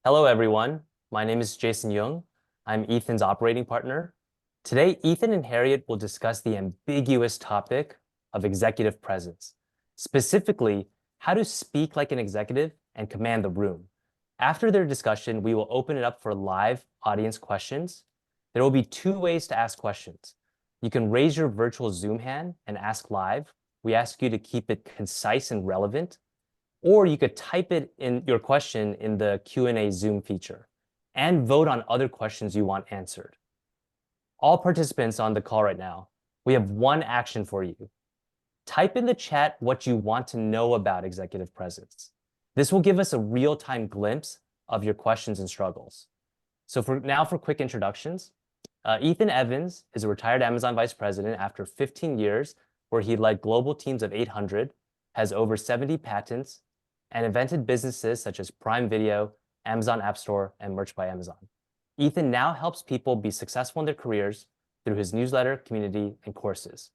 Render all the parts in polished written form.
Hello, everyone. My name is Jason Young. I'm Ethan's operating partner. Today, Ethan and Harriette will discuss the ambiguous topic of executive presence, specifically how to speak like an executive and command the room. After their discussion, we will open it up for live audience questions. There will be two ways to ask questions. You can raise your virtual Zoom hand and ask live. We ask you to keep it concise and relevant. Or you could type it in your question in the Q&A Zoom feature and vote on other questions you want answered. All participants on the call right now, we have one action for you. Type in the chat what you want to know about executive presence. This will give us a real-time glimpse of your questions and struggles. So for quick introductions, Ethan Evans is a retired Amazon vice president after 15 years where he led global teams of 800, has over 70 patents, and invented businesses such as Prime Video, Amazon App Store, and Merch by Amazon. Ethan now helps people be successful in their careers through his newsletter, community, and courses.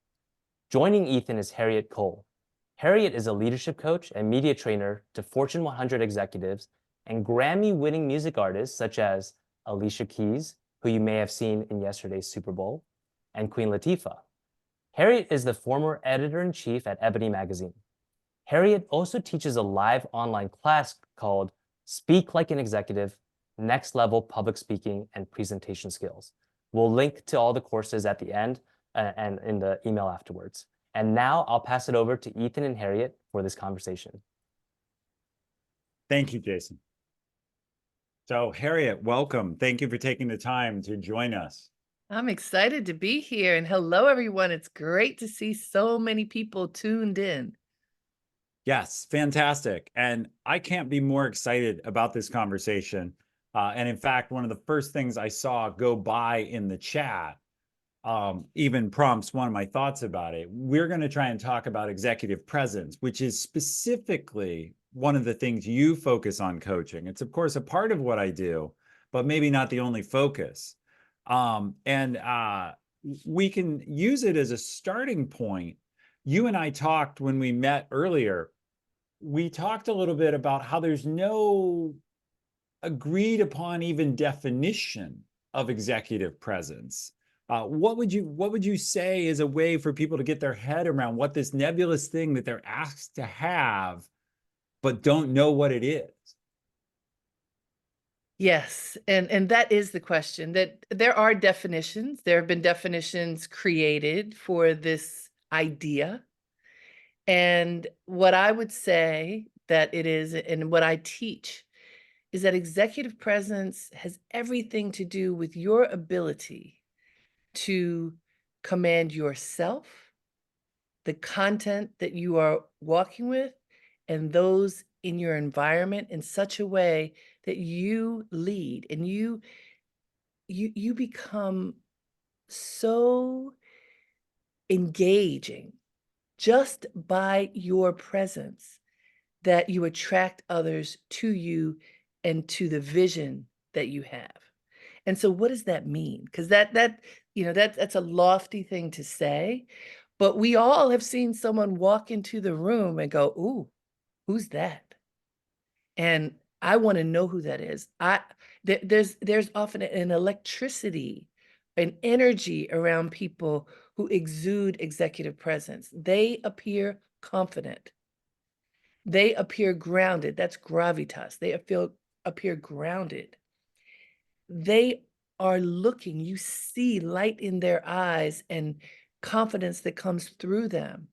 Joining Ethan is Harriette Cole. Harriette is a leadership coach and media trainer to Fortune 100 executives and Grammy-winning music artists such as Alicia Keys, who you may have seen in yesterday's Super Bowl, and Queen Latifah. Harriette is the former editor-in-chief at Ebony Magazine. Harriette also teaches a live online class called Speak Like an Executive, Next Level Public Speaking and Presentation Skills. We'll link to all the courses at the end and in the email afterwards. And now I'll pass it over to Ethan and Harriette for this conversation. Thank you, Jason. So Harriette, welcome. Thank you for taking the time to join us. I'm excited to be here. And hello, everyone. It's great to see so many people tuned in. Yes, fantastic. And I can't be more excited about this conversation. And in fact, one of the first things I saw go by in the chat even prompts one of my thoughts about it. We're going to try and talk about executive presence, which is specifically one of the things you focus on coaching. It's, of course, a part of what I do, but maybe not the only focus. We can use it as a starting point. You and I talked when we met earlier. We talked a little bit about how there's no agreed upon even definition of executive presence. What would you say is a way for people to get their head around what this nebulous thing that they're asked to have, but don't know what it is? Yes, and that is the question, that there are definitions. There have been definitions created for this idea. And what I would say that it is, and what I teach, is that executive presence has everything to do with your ability to command yourself, the content that you are walking with, and those in your environment in such a way that you lead and you become so engaging just by your presence that you attract others to you and to the vision that you have. And so what does that mean? Because that's a lofty thing to say, but we all have seen someone walk into the room and go, "Ooh, who's that?" And I want to know who that is. There's often an electricity, an energy around people who exude executive presence. They appear confident. They appear grounded. That's gravitas. They appear grounded. They are looking, you see light in their eyes and confidence that comes through them.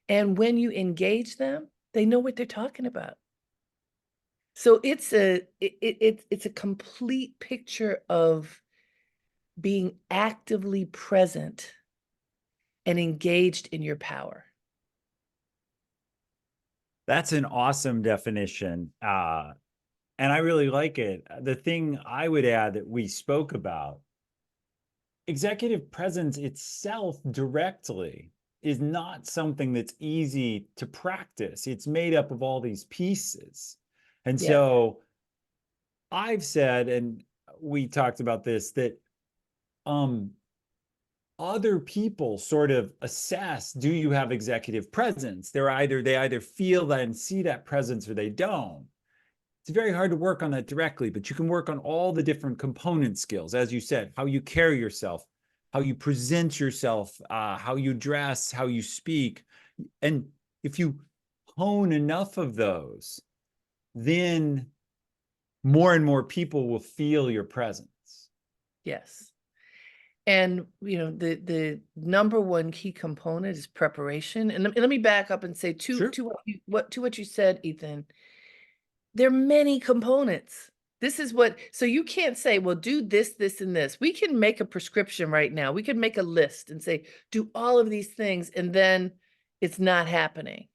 And when you engage them, they know what they're talking about. So it's a complete picture of being actively present and engaged in your power. That's an awesome definition. And I really like it. The thing I would add that we spoke about, executive presence itself directly is not something that's easy to practice. It's made up of all these pieces. And so I've said, and we talked about this, that other people sort of assess, do you have executive presence? They either feel that and see that presence or they don't. It's very hard to work on that directly, but you can work on all the different component skills, as you said, how you carry yourself, how you present yourself, how you dress, how you speak. And if you hone enough of those, then more and more people will feel your presence. Yes. And the number one key component is preparation. And let me back up and say Sure. to what you said, Ethan. There are many components. This is so you can't say, well, do this, this, and this. We can make a prescription right now. We can make a list and say, do all of these things, and then it's not happening.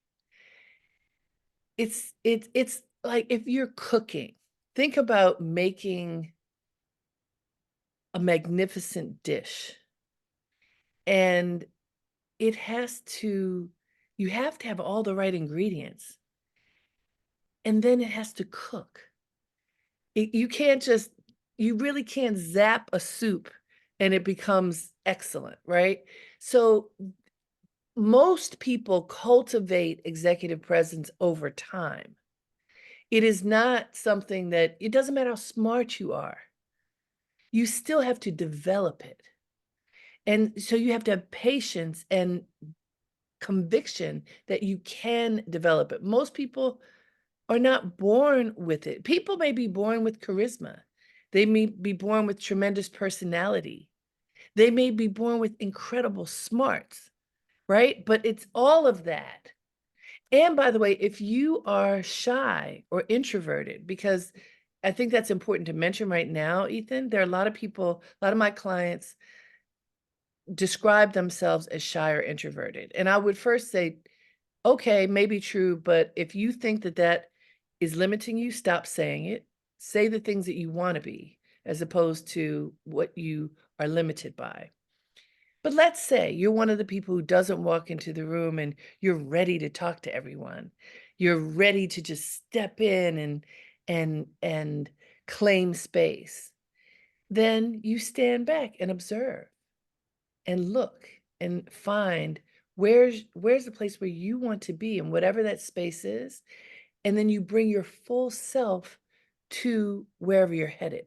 It's like if you're cooking, think about making a magnificent dish. And you have to have all the right ingredients. And then it has to cook. You really can't zap a soup and it becomes excellent, right? So most people cultivate executive presence over time. It is not something that, it doesn't matter how smart you are, you still have to develop it. And so you have to have patience and conviction that you can develop it. Most people are not born with it. People may be born with charisma. They may be born with tremendous personality. They may be born with incredible smarts, right? But it's all of that. And by the way, if you are shy or introverted, because I think that's important to mention right now, Ethan, there are a lot of people, a lot of my clients describe themselves as shy or introverted. And I would first say, okay, maybe true, but if you think that that is limiting you, stop saying it. Say the things that you want to be, as opposed to what you are limited by. But let's say you're one of the people who doesn't walk into the room and you're ready to talk to everyone. You're ready to just step in and claim space. Then you stand back and observe and look and find where's the place where you want to be, and whatever that space is. And then you bring your full self to wherever you're headed.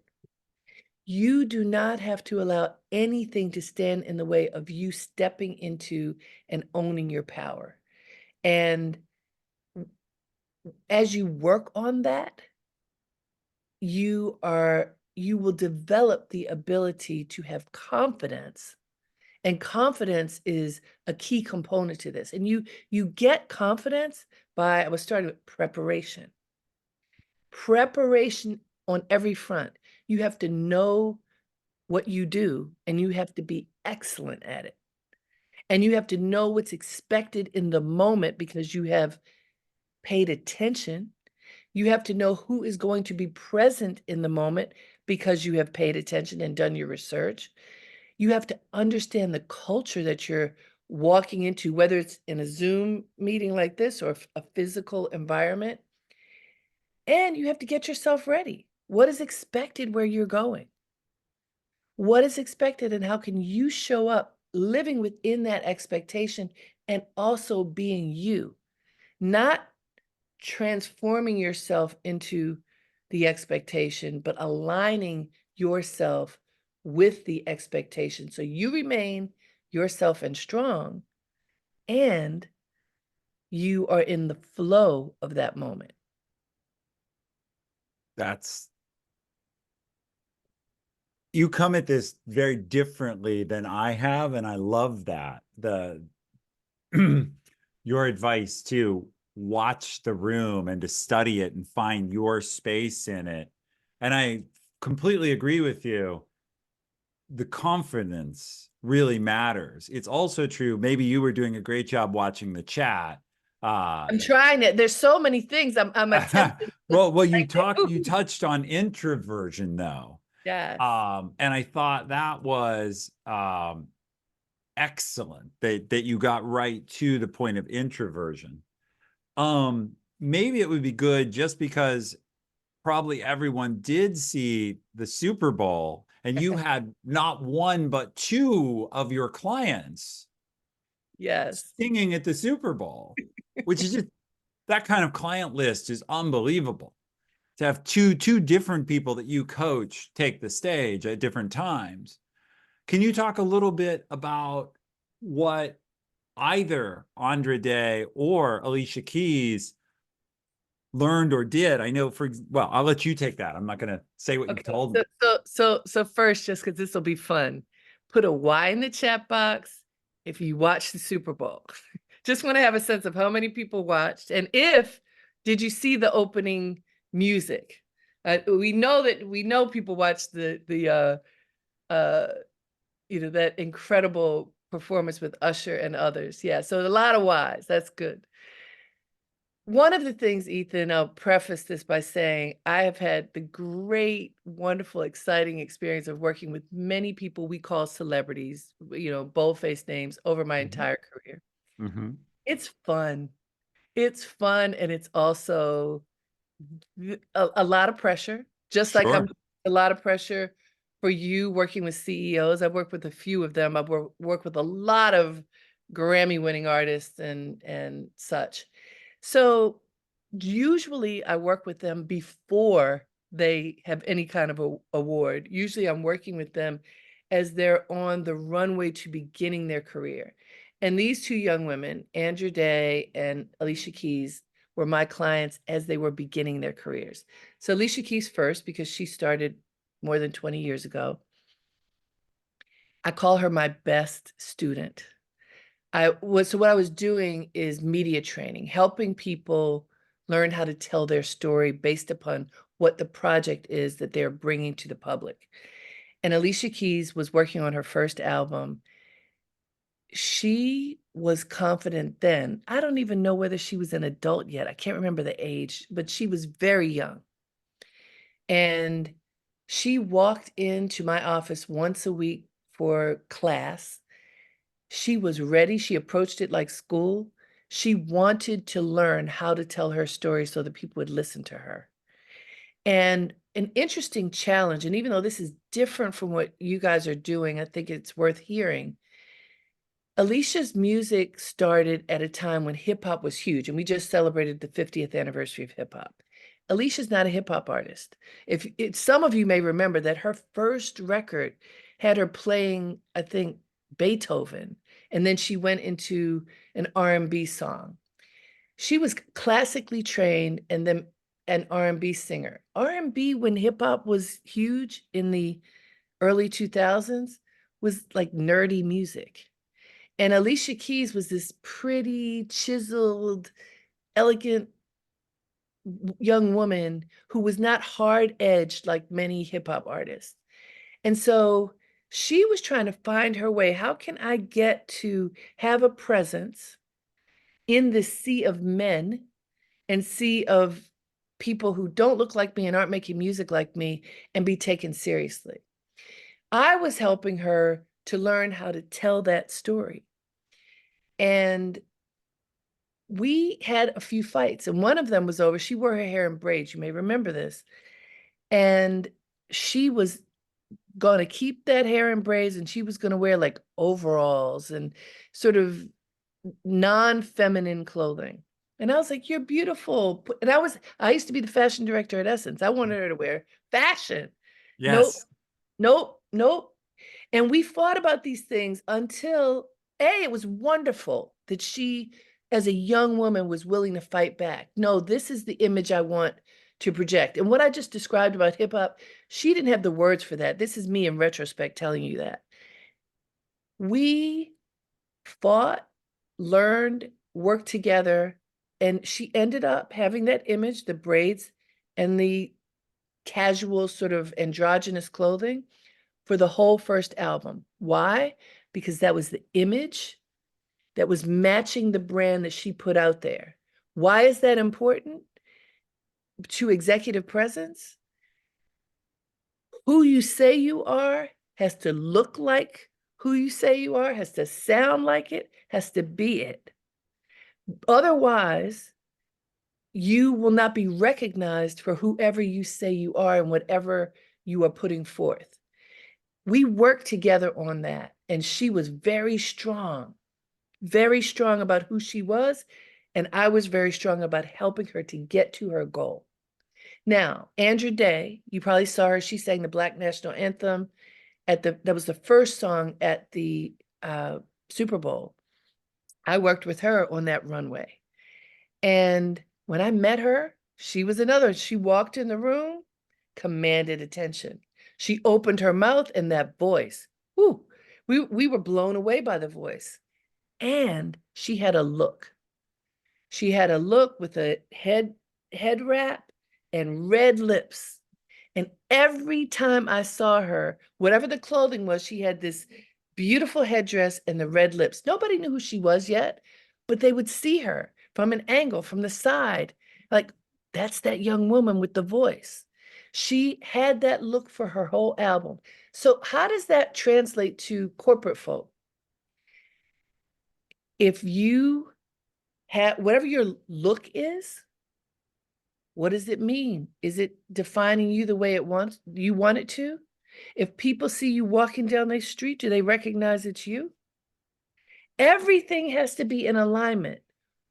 You do not have to allow anything to stand in the way of you stepping into and owning your power. And as you work on that, you will develop the ability to have confidence. And confidence is a key component to this. And you get confidence by, I was starting with preparation. Preparation on every front. You have to know what you do, and you have to be excellent at it. And you have to know what's expected in the moment because you have paid attention. You have to know who is going to be present in the moment because you have paid attention and done your research. You have to understand the culture that you're walking into, whether it's in a Zoom meeting like this or a physical environment. And you have to get yourself ready. What is expected where you're going? What is expected, and how can you show up living within that expectation and also being you, not transforming yourself into the expectation, but aligning yourself with the expectation. So you remain yourself and strong, and you are in the flow of that moment. You come at this very differently than I have, and I love that. Your advice to watch the room and to study it and find your space in it. And I completely agree with you. The confidence really matters. It's also true. Maybe you were doing a great job watching the chat. I'm trying it. There's so many things I'm attempting. Well, you touched on introversion though. Yes. And I thought that was excellent that you got right to the point of introversion. Maybe it would be good, just because probably everyone did see the Super Bowl, and you had not one but two of your clients Yes. singing at the Super Bowl, which is just, that kind of client list is unbelievable. to have two different people that you coach take the stage at different times. Can you talk a little bit about what either Andra Day or Alicia Keys learned or did? I know well, I'll let you take that. I'm not going to say what you told me. So first, just because this will be fun, put a Y in the chat box if you watched the Super Bowl. Just want to have a sense of how many people watched, and did you see the opening music? We know people watched the that incredible performance with Usher and others. Yeah, so a lot of Ys. That's good. One of the things, Ethan, I'll preface this by saying I have had the great, wonderful, exciting experience of working with many people we call celebrities, bold-faced names over my entire career. It's fun. It's fun, and it's also a lot of pressure, just like I'm a lot of pressure for you working with CEOs. I've worked with a few of them. I've worked with a lot of Grammy-winning artists and such. So usually I work with them before they have any kind of award. Usually I'm working with them as they're on the runway to beginning their career. And these two young women, Andra Day and Alicia Keys, were my clients as they were beginning their careers. So Alicia Keys first, because she started more than 20 years ago. I call her my best student. So what I was doing is media training, helping people learn how to tell their story based upon what the project is that they're bringing to the public. And Alicia Keys was working on her first album. She was confident then. I don't even know whether she was an adult yet. I can't remember the age, but she was very young. And she walked into my office once a week for class. She was ready. She approached it like school. She wanted to learn how to tell her story so that people would listen to her. And an interesting challenge, and even though this is different from what you guys are doing, I think it's worth hearing. Alicia's music started at a time when hip hop was huge, and we just celebrated the 50th anniversary of hip hop. Alicia's not a hip hop artist. Some of you may remember that her first record had her playing, I think, Beethoven, and then she went into an R&B song. She was classically trained and then an R&B singer. R&B, when hip hop was huge in the early 2000s, was like nerdy music. And Alicia Keys was this pretty, chiseled, elegant young woman who was not hard-edged like many hip-hop artists. And so she was trying to find her way. How can I get to have a presence in this sea of men and sea of people who don't look like me and aren't making music like me and be taken seriously? I was helping her to learn how to tell that story. And we had a few fights, and one of them was over. She wore her hair in braids. You may remember this. And she was going to keep that hair in braids, and she was going to wear like overalls and sort of non-feminine clothing. And I was like, "You're beautiful." And I used to be the fashion director at Essence. I wanted her to wear fashion. Nope, Yes. nope, nope. And we fought about these things until it was wonderful that she, as a young woman, was willing to fight back. No, this is the image I want to project. And what I just described about hip hop, she didn't have the words for that. This is me in retrospect telling you that. We fought, learned, worked together, and she ended up having that image, the braids and the casual sort of androgynous clothing for the whole first album. Why? Because that was the image that was matching the brand that she put out there. Why is that important to executive presence? Who you say you are has to look like who you say you are, has to sound like it, has to be it. Otherwise, you will not be recognized for whoever you say you are and whatever you are putting forth. We worked together on that, and she was very strong about who she was, and I was very strong about helping her to get to her goal. Now, Andra Day, you probably saw her. She sang the Black National Anthem that was the first song at the Super Bowl. I worked with her on that runway. And when I met her, she was another. She walked in the room, commanded attention. She opened her mouth, and that voice, whoo, we were blown away by the voice. And she had a look. She had a look with a head wrap and red lips. And every time I saw her, whatever the clothing was, she had this beautiful headdress and the red lips. Nobody knew who she was yet, but they would see her from an angle, from the side, like, that's that young woman with the voice. She had that look for her whole album. So how does that translate to corporate folk? If you have, whatever your look is, what does it mean? Is it defining you the way you want it to? If people see you walking down the street, do they recognize it's you? Everything has to be in alignment.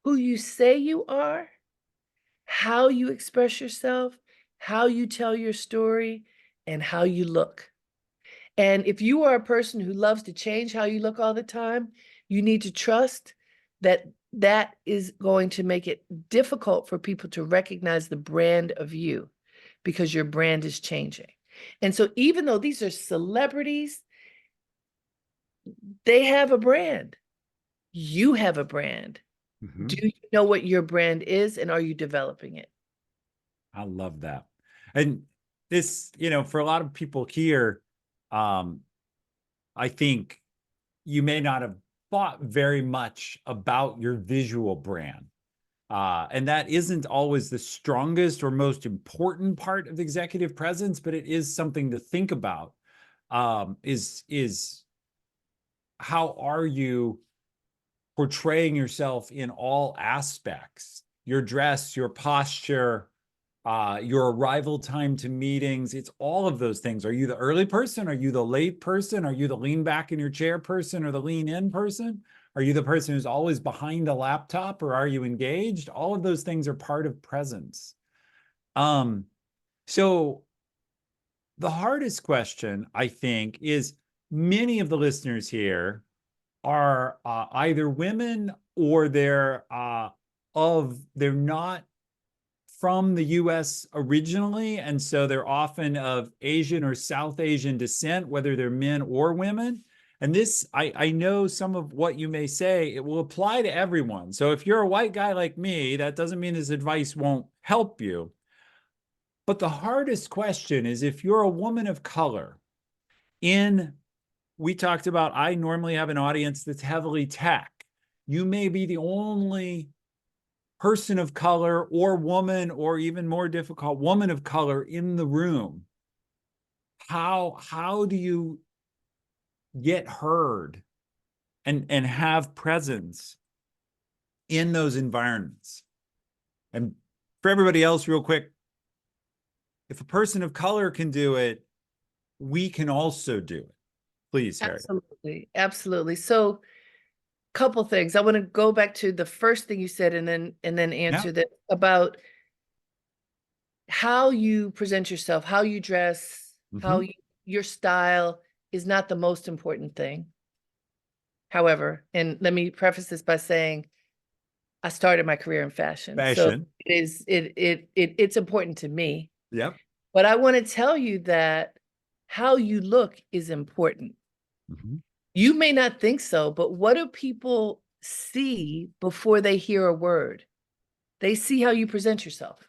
Who you say you are, how you express yourself, how you tell your story, and how you look. And if you are a person who loves to change how you look all the time, you need to trust that that is going to make it difficult for people to recognize the brand of you, because your brand is changing. And so even though these are celebrities, they have a brand. You have a brand. Mhm. Do you know what your brand is, and are you developing it? I love that. And this, for a lot of people here, I think you may not have thought very much about your visual brand. And that isn't always the strongest or most important part of executive presence, but it is something to think about. Is how are you portraying yourself in all aspects? Your dress, your posture, your arrival time to meetings, it's all of those things. Are you the early person? Are you the late person? Are you the lean back in your chair person or the lean in person? Are you the person who's always behind a laptop, or are you engaged? All of those things are part of presence. So the hardest question, I think, is many of the listeners here are either women or they're not from the US originally, and so they're often of Asian or South Asian descent, whether they're men or women. And this, I know some of what you may say, it will apply to everyone. So if you're a white guy like me, that doesn't mean this advice won't help you. But the hardest question is if you're a woman of color we talked about, I normally have an audience that's heavily tech. You may be the only person of color or woman, or even more difficult, woman of color in the room. How do you get heard and have presence in those environments? And for everybody else, real quick, if a person of color can do it, we can also do it. Please, Harriette. Absolutely. Absolutely. So couple things. I want to go back to the first thing you said and then answer that about how you present yourself, how you dress, your style is not the most important thing. However, and let me preface this by saying I started my career in fashion. So it's important to me. Yep. But I want to tell you that how you look is important. You may not think so, but what do people see before they hear a word? They see how you present yourself.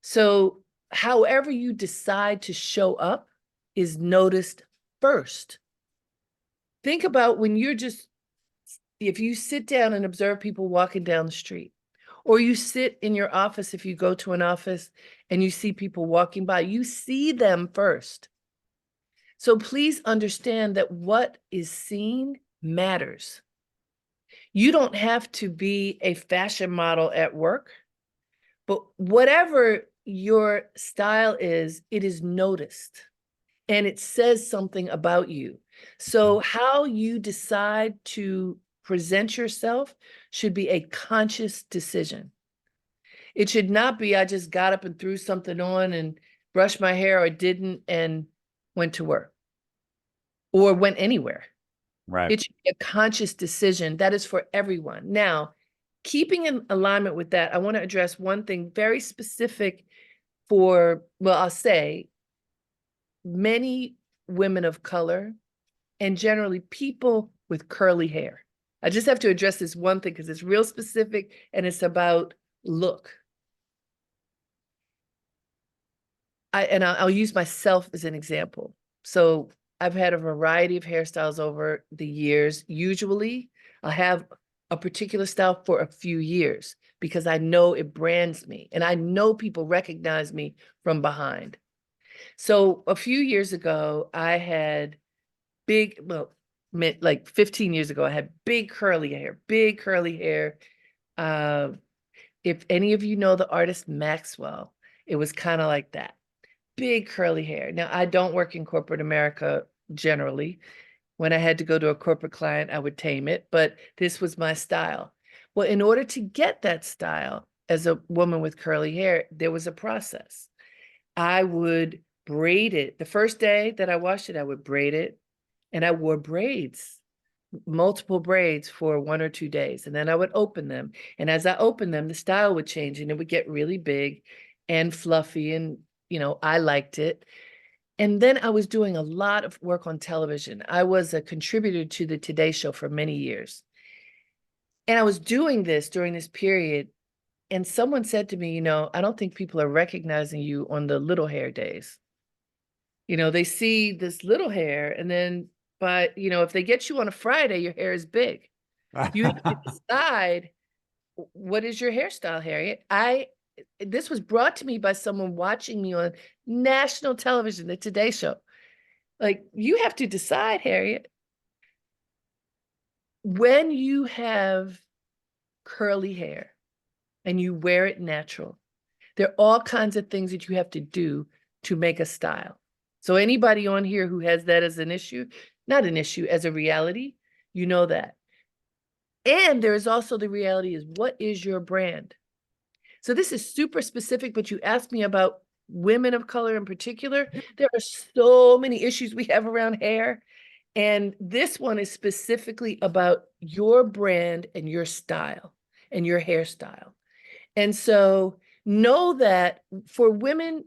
So however you decide to show up is noticed first. Think about when if you sit down and observe people walking down the street, or you sit in your office, if you go to an office and you see people walking by, you see them first. So please understand that what is seen matters. You don't have to be a fashion model at work, but whatever your style is, it is noticed and it says something about you. So how you decide to present yourself should be a conscious decision. It should not be, I just got up and threw something on and brushed my hair or didn't and went to work or went anywhere. Right. It should be a conscious decision that is for everyone. Now, keeping in alignment with that, I want to address one thing very specific for, well, I'll say many women of color and generally people with curly hair. I just have to address this one thing because it's real specific and it's about look. I'll use myself as an example. So I've had a variety of hairstyles over the years. Usually I'll have a particular style for a few years because I know it brands me and I know people recognize me from behind. So a few years ago, I had big, well, like 15 years ago, I had big curly hair. If any of you know the artist Maxwell, it was kind of like that. Big curly hair. Now, I don't work in corporate America generally. When I had to go to a corporate client, I would tame it, but this was my style. Well, in order to get that style as a woman with curly hair, there was a process. I would braid it. The first day that I washed it, I would braid it, and I wore braids, multiple braids for 1 or 2 days, and then I would open them. And as I opened them, the style would change and it would get really big and fluffy, and I liked it. And then I was doing a lot of work on television. I was a contributor to the Today Show for many years. And I was doing this during this period. And someone said to me, I don't think people are recognizing you on the little hair days. They see this little hair and then, but, if they get you on a Friday, your hair is big. You have to decide, what is your hairstyle, Harriette? This was brought to me by someone watching me on national television, the Today Show. Like, you have to decide, Harriette, when you have curly hair and you wear it natural, there are all kinds of things that you have to do to make a style. So anybody on here who has that as an issue, not an issue, as a reality, you know that. And there is also the reality is, what is your brand? So this is super specific, but you asked me about women of color in particular. There are so many issues we have around hair. And this one is specifically about your brand and your style and your hairstyle. And so know that for women,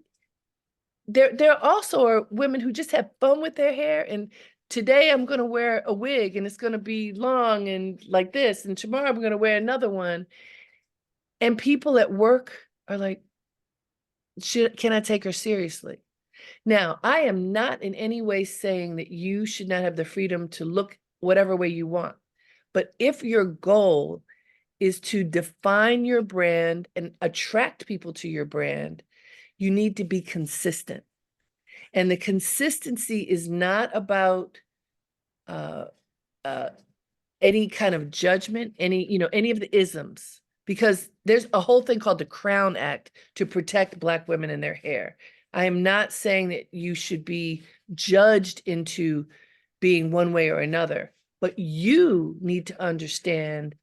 there also are women who just have fun with their hair. And today I'm going to wear a wig and it's going to be long and like this. And tomorrow I'm going to wear another one. And people at work are like, can I take her seriously? Now, I am not in any way saying that you should not have the freedom to look whatever way you want. But if your goal is to define your brand and attract people to your brand, you need to be consistent. And the consistency is not about any kind of judgment, any of the isms, because there's a whole thing called the Crown Act to protect Black women and their hair. I am not saying that you should be judged into being one way or another, but you need to understand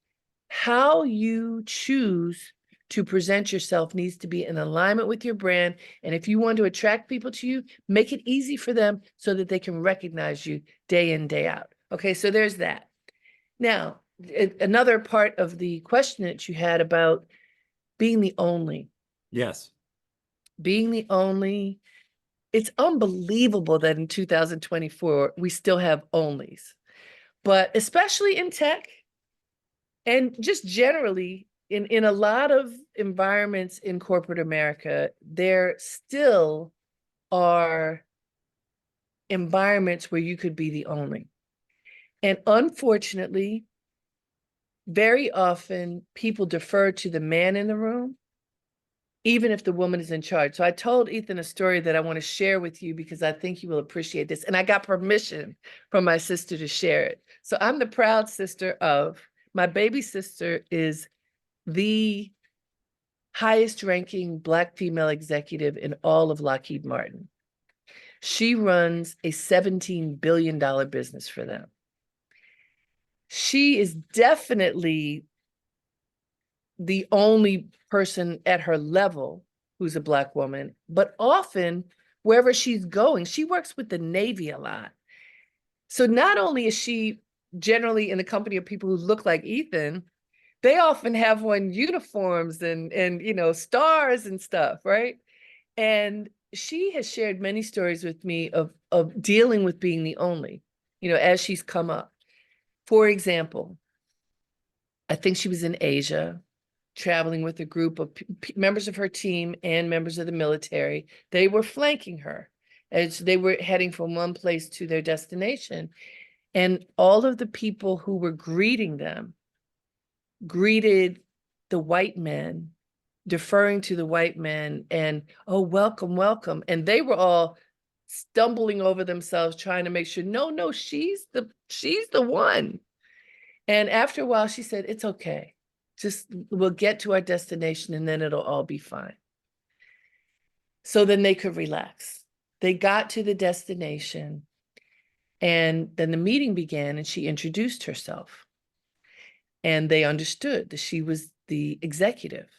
how you choose to present yourself needs to be in alignment with your brand. And if you want to attract people to you, make it easy for them so that they can recognize you day in, day out. Okay, so there's that. Now, another part of the question that you had about being the only. Yes. Being the only, it's unbelievable that in 2024, we still have onlys. But especially in tech and just generally in a lot of environments in corporate America, there still are environments where you could be the only. And unfortunately, very often people defer to the man in the room, even if the woman is in charge. So I told Ethan a story that I want to share with you because I think you will appreciate this. And I got permission from my sister to share it. So I'm the proud sister of, my baby sister is the highest ranking Black female executive in all of Lockheed Martin. She runs a $17 billion business for them. She is definitely the only person at her level who's a Black woman, but often wherever she's going, she works with the Navy a lot. So not only is she generally in the company of people who look like Ethan, they often have on uniforms and stars and stuff, right? And she has shared many stories with me of dealing with being the only, as she's come up. For example, I think she was in Asia, traveling with a group of members of her team and members of the military. They were flanking her as they were heading from one place to their destination. And all of the people who were greeting them greeted the white men, deferring to the white men and, oh, welcome, welcome. And they were all stumbling over themselves, trying to make sure, no, she's the one. And after a while, she said, it's okay. Just we'll get to our destination and then it'll all be fine. So then they could relax. They got to the destination and then the meeting began and she introduced herself. And they understood that she was the executive.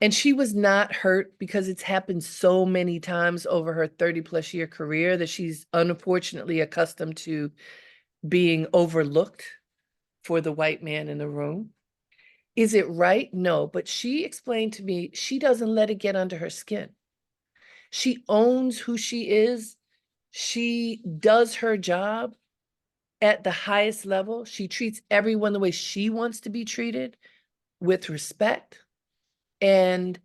And she was not hurt because it's happened so many times over her 30+ year career that she's unfortunately accustomed to being overlooked for the white man in the room. Is it right? No, but she explained to me, she doesn't let it get under her skin. She owns who she is. She does her job at the highest level. She treats everyone the way she wants to be treated, with respect. And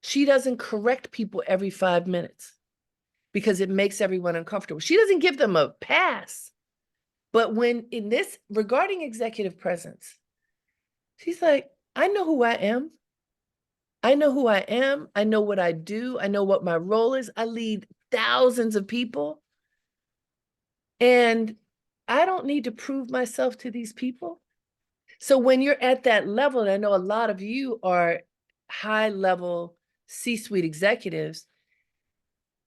she doesn't correct people every 5 minutes because it makes everyone uncomfortable. She doesn't give them a pass. But when in this, regarding executive presence, she's like, I know who I am. I know who I am. I know what I do. I know what my role is. I lead thousands of people. And I don't need to prove myself to these people. So when you're at that level, and I know a lot of you are high-level C-suite executives,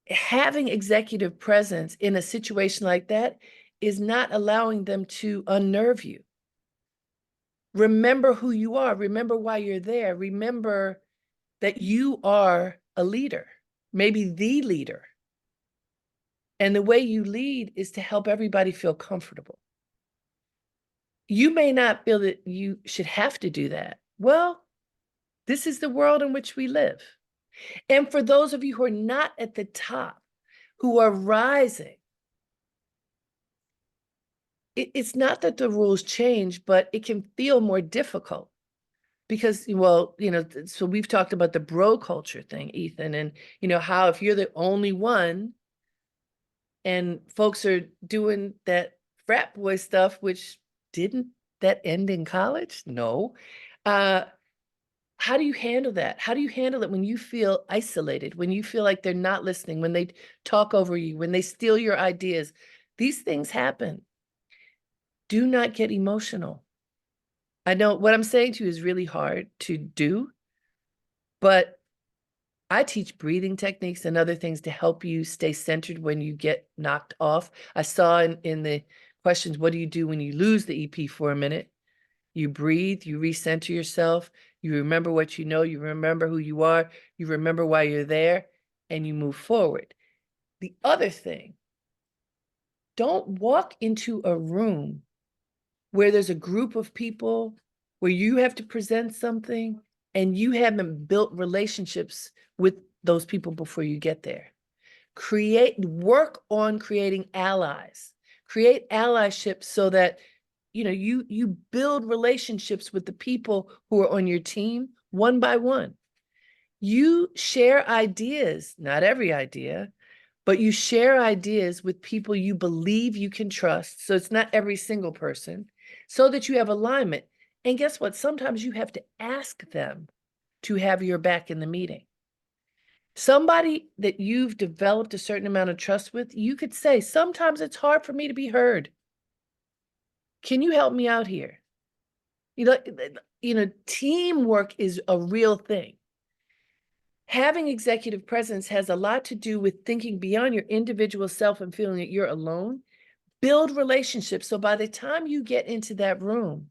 having executive presence in a situation like that is not allowing them to unnerve you. Remember who you are. Remember why you're there. Remember that you are a leader, maybe the leader. And the way you lead is to help everybody feel comfortable. You may not feel that you should have to do that. Well, this is the world in which we live. And for those of you who are not at the top, who are rising, it's not that the rules change, but it can feel more difficult because, well, so we've talked about the bro culture thing, Ethan, and, how if you're the only one and folks are doing that frat boy stuff, which didn't that end in college? No. How do you handle that? How do you handle it when you feel isolated, when you feel like they're not listening, when they talk over you, when they steal your ideas? These things happen. Do not get emotional. I know what I'm saying to you is really hard to do, but I teach breathing techniques and other things to help you stay centered when you get knocked off. I saw in the questions, what do you do when you lose the EP for a minute? You breathe, you recenter yourself, you remember what you know, you remember who you are, you remember why you're there, and you move forward. The other thing, don't walk into a room where there's a group of people where you have to present something and you haven't built relationships with those people before you get there. Work on creating allies. Create allyship so that you build relationships with the people who are on your team one by one. You share ideas, not every idea, but you share ideas with people you believe you can trust. So it's not every single person, so that you have alignment. And guess what? Sometimes you have to ask them to have your back in the meeting. Somebody that you've developed a certain amount of trust with, you could say, sometimes it's hard for me to be heard. Can you help me out here? Teamwork is a real thing. Having executive presence has a lot to do with thinking beyond your individual self and feeling that you're alone. Build relationships. So by the time you get into that room,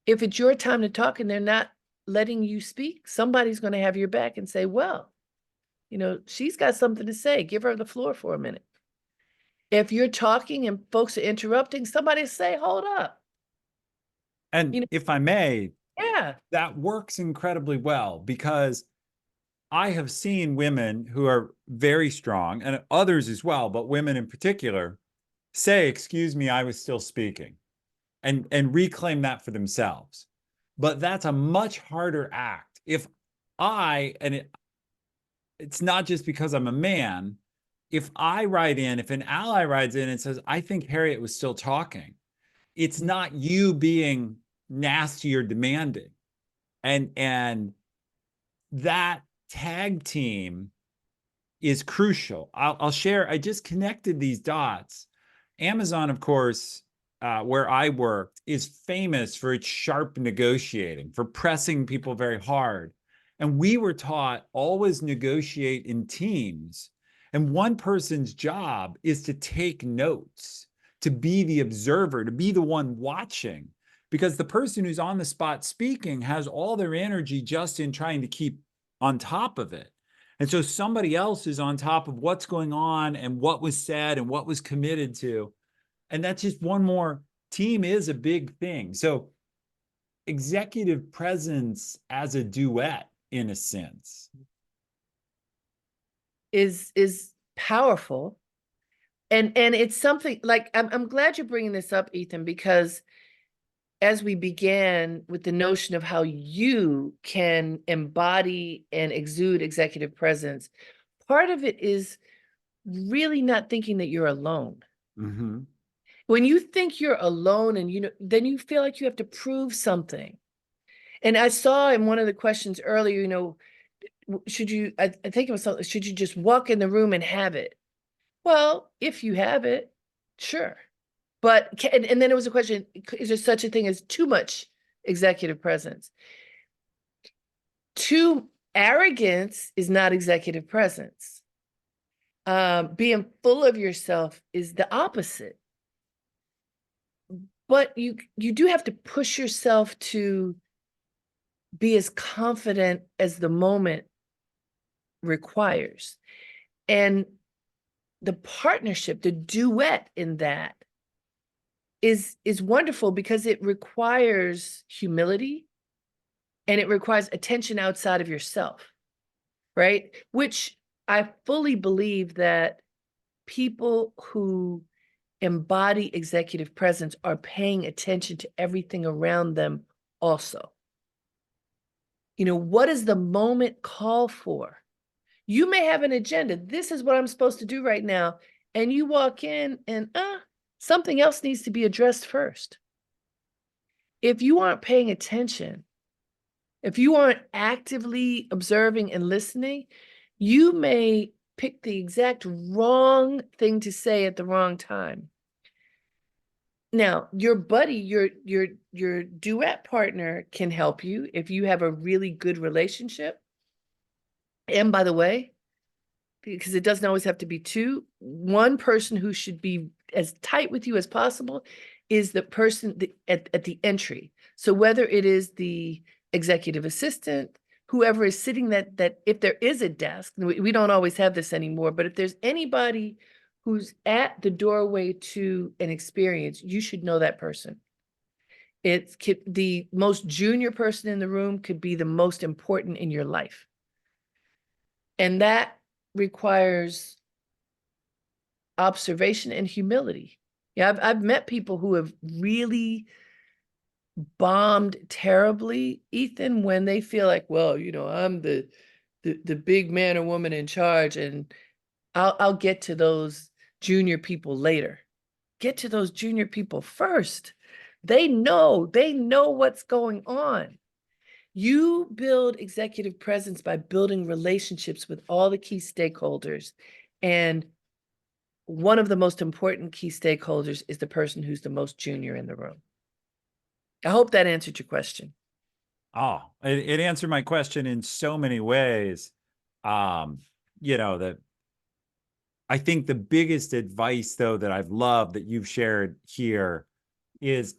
If it's your time to talk and they're not letting you speak, somebody's going to have your back and say, well, she's got something to say. Give her the floor for a minute. If you're talking and folks are interrupting, somebody say, hold up. And if I may, yeah, that works incredibly well, because I have seen women who are very strong, and others as well, but women in particular, say, excuse me, I was still speaking, and reclaim that for themselves. But that's a much harder act. If it's not just because I'm a man, if an ally writes in and says, I think Harriette was still talking, it's not you being nasty or demanding. And that tag team is crucial. I'll share, I just connected these dots. Amazon, of course, where I worked, is famous for its sharp negotiating, for pressing people very hard. And we were taught always negotiate in teams. And one person's job is to take notes, to be the observer, to be the one watching, because the person who's on the spot speaking has all their energy just in trying to keep on top of it. And so somebody else is on top of what's going on and what was said and what was committed to. And that's just one more. Team is a big thing. So executive presence as a duet, in a sense, is powerful. And it's something like, I'm glad you're bringing this up, Ethan, because as we began with the notion of how you can embody and exude executive presence, part of it is really not thinking that you're alone. mm-hmm. When you think you're alone and then you feel like you have to prove something. And I saw in one of the questions earlier, should you, I think it was something, should you just walk in the room and have it? Well, if you have it, sure. But, and then it was a question, is there such a thing as too much executive presence? Too arrogance is not executive presence. Being full of yourself is the opposite. But you do have to push yourself to be as confident as the moment requires. And the partnership, the duet in that is wonderful, because it requires humility and it requires attention outside of yourself, right? Which I fully believe that people who embody executive presence are paying attention to everything around them also. What does the moment call for? You may have an agenda. This is what I'm supposed to do right now. And you walk in and something else needs to be addressed first. If you aren't paying attention, if you aren't actively observing and listening, you may pick the exact wrong thing to say at the wrong time. Now, your buddy, your duet partner can help you if you have a really good relationship. And by the way, because it doesn't always have to be two, one person who should be as tight with you as possible is the person at the entry. So whether it is the executive assistant, whoever is sitting that if there is a desk, we don't always have this anymore, but if there's anybody who's at the doorway to an experience, you should know that person. The most junior person in the room could be the most important in your life. And that requires observation and humility. Yeah, I've met people who have really bombed terribly, Ethan, when they feel like, well, I'm the big man or woman in charge, and I'll get to those junior people later. Get to those junior people first. They know what's going on. You build executive presence by building relationships with all the key stakeholders. And one of the most important key stakeholders is the person who's the most junior in the room. I hope that answered your question. Oh, it answered my question in so many ways. That I think the biggest advice, though, that I've loved that you've shared here is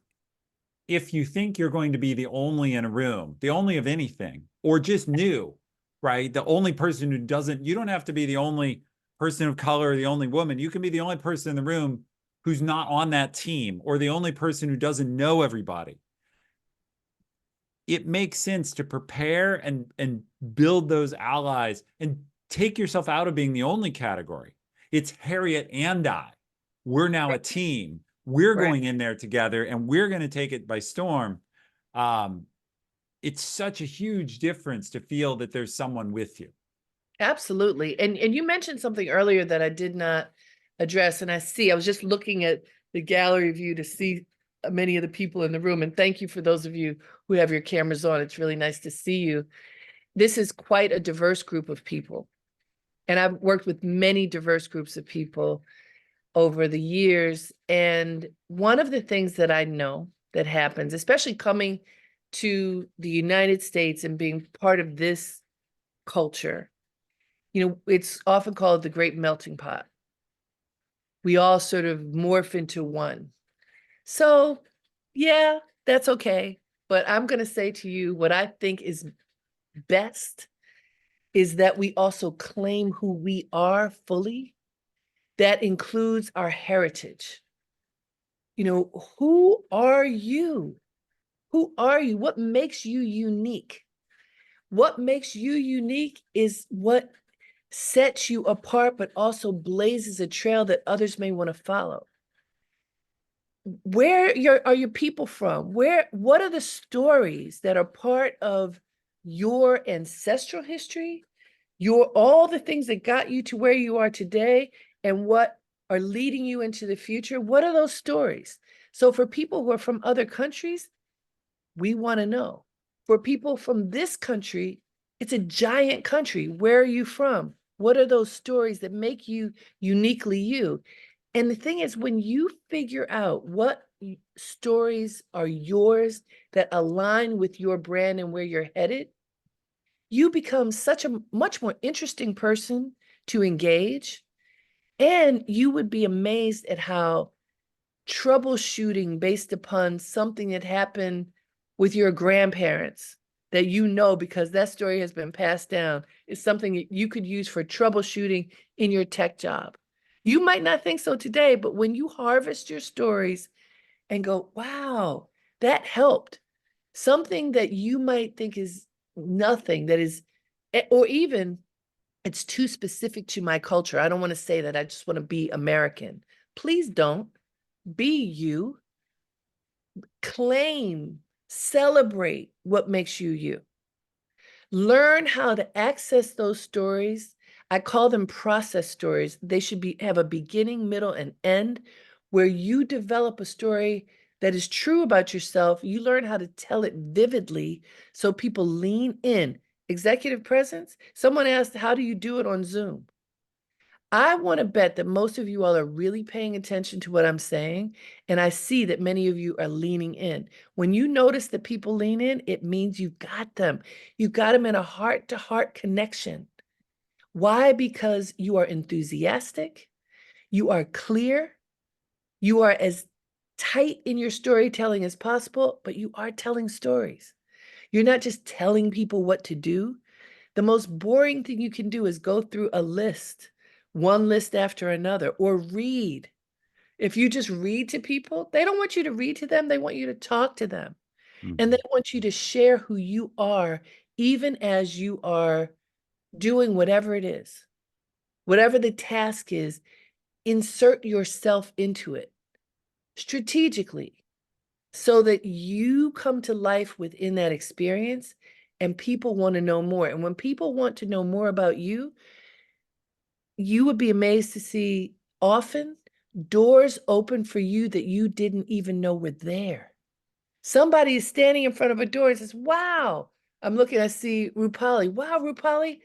if you think you're going to be the only in a room, the only of anything, or just new, right? The only person who doesn't, you don't have to be the only person of color, the only woman. You can be the only person in the room who's not on that team, or the only person who doesn't know everybody. It makes sense to prepare and build those allies and take yourself out of being the only category. It's Harriette and I. We're now a team. We're going in there together and we're going to take it by storm. It's such a huge difference to feel that there's someone with you. Absolutely. And you mentioned something earlier that I did not address. And I was just looking at the gallery view to see many of the people in the room. And thank you for those of you who have your cameras on. It's really nice to see you. This is quite a diverse group of people. And I've worked with many diverse groups of people over the years. And one of the things that I know that happens, especially coming to the United States and being part of this culture, it's often called the great melting pot. We all sort of morph into one. So, yeah, that's okay. But I'm going to say to you, what I think is best is that we also claim who we are fully. That includes our heritage. Who are you? Who are you? What makes you unique? What makes you unique is what sets you apart, but also blazes a trail that others may want to follow. Where are your people from? What are the stories that are part of your ancestral history, all the things that got you to where you are today, and what are leading you into the future? What are those stories? So for people who are from other countries, we want to know. For people from this country, it's a giant country. Where are you from? What are those stories that make you uniquely you? And the thing is, when you figure out what stories are yours that align with your brand and where you're headed, you become such a much more interesting person to engage. And you would be amazed at how troubleshooting based upon something that happened with your grandparents that because that story has been passed down is something that you could use for troubleshooting in your tech job. You might not think so today, but when you harvest your stories and go, wow, that helped. Something that you might think is nothing, or even it's too specific to my culture. I don't want to say that. I just want to be American. Please don't. Be you. Claim, celebrate what makes you you. Learn how to access those stories. I call them process stories. They should have a beginning, middle, and end where you develop a story that is true about yourself. You learn how to tell it vividly so people lean in. Executive presence. Someone asked, how do you do it on Zoom? I want to bet that most of you all are really paying attention to what I'm saying. And I see that many of you are leaning in. When you notice that people lean in, it means you got them. You got them in a heart-to-heart connection. Why? Because you are enthusiastic. You are clear. You are as tight in your storytelling as possible, but you are telling stories. You're not just telling people what to do. The most boring thing you can do is go through a list, one list after another, or read. If you just read to people, they don't want you to read to them. They want you to talk to them. And they want you to share who you are, even as you are doing whatever it is. Whatever the task is, insert yourself into it strategically so that you come to life within that experience and people want to know more. And when people want to know more about you, you would be amazed to see often doors open for you that you didn't even know were there. Somebody is standing in front of a door and says, wow, I see Rupali. Wow, Rupali,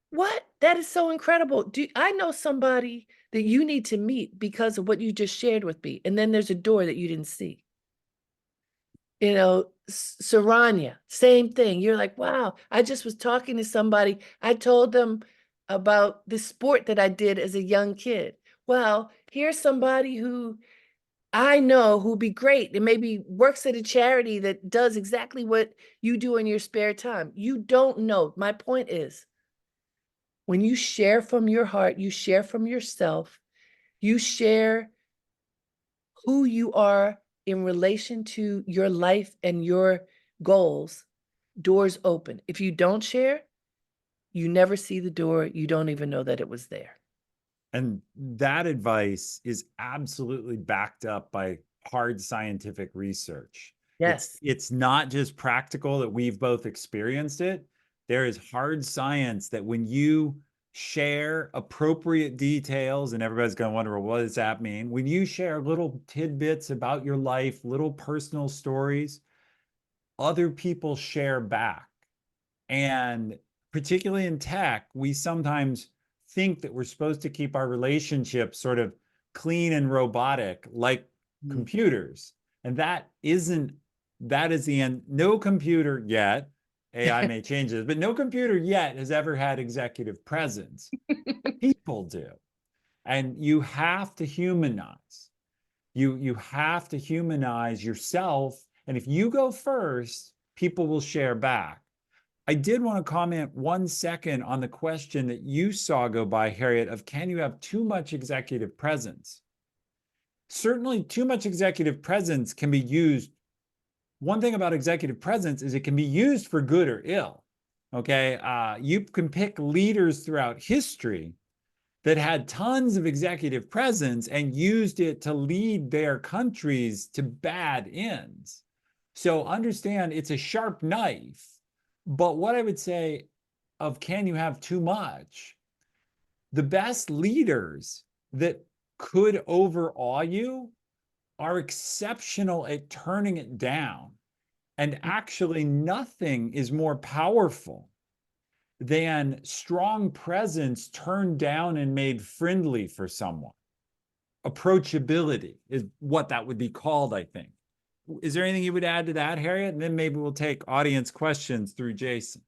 what? That is so incredible. I know somebody that you need to meet because of what you just shared with me. And then there's a door that you didn't see. Saranya, same thing. You're like, wow, I just was talking to somebody. I told them about the sport that I did as a young kid. Well, here's somebody who I know who'd be great and maybe works at a charity that does exactly what you do in your spare time. You don't know. My point is, when you share from your heart, you share from yourself, you share who you are in relation to your life and your goals, doors open. If you don't share, you never see the door. You don't even know that it was there. And that advice is absolutely backed up by hard scientific research. Yes. It's not just practical that we've both experienced it. There is hard science that when you share appropriate details, and everybody's going to wonder, well, what does that mean? When you share little tidbits about your life, little personal stories, other people share back. And particularly in tech, we sometimes think that we're supposed to keep our relationships sort of clean and robotic like computers. And that is the end. No computer yet, AI may change this, but no computer yet has ever had executive presence. People do. And you have to humanize. You have to humanize yourself. And if you go first, people will share back. I did want to comment 1 second on the question that you saw go by, Harriette, of can you have too much executive presence? Certainly, too much executive presence can be used. One thing about executive presence is it can be used for good or ill. Okay, you can pick leaders throughout history that had tons of executive presence and used it to lead their countries to bad ends. So understand it's a sharp knife. But what I would say of can you have too much? The best leaders that could overawe you are exceptional at turning it down. And actually, nothing is more powerful than strong presence turned down and made friendly for someone. Approachability is what that would be called, I think. Is there anything you would add to that, Harriette? And then maybe we'll take audience questions through Jason.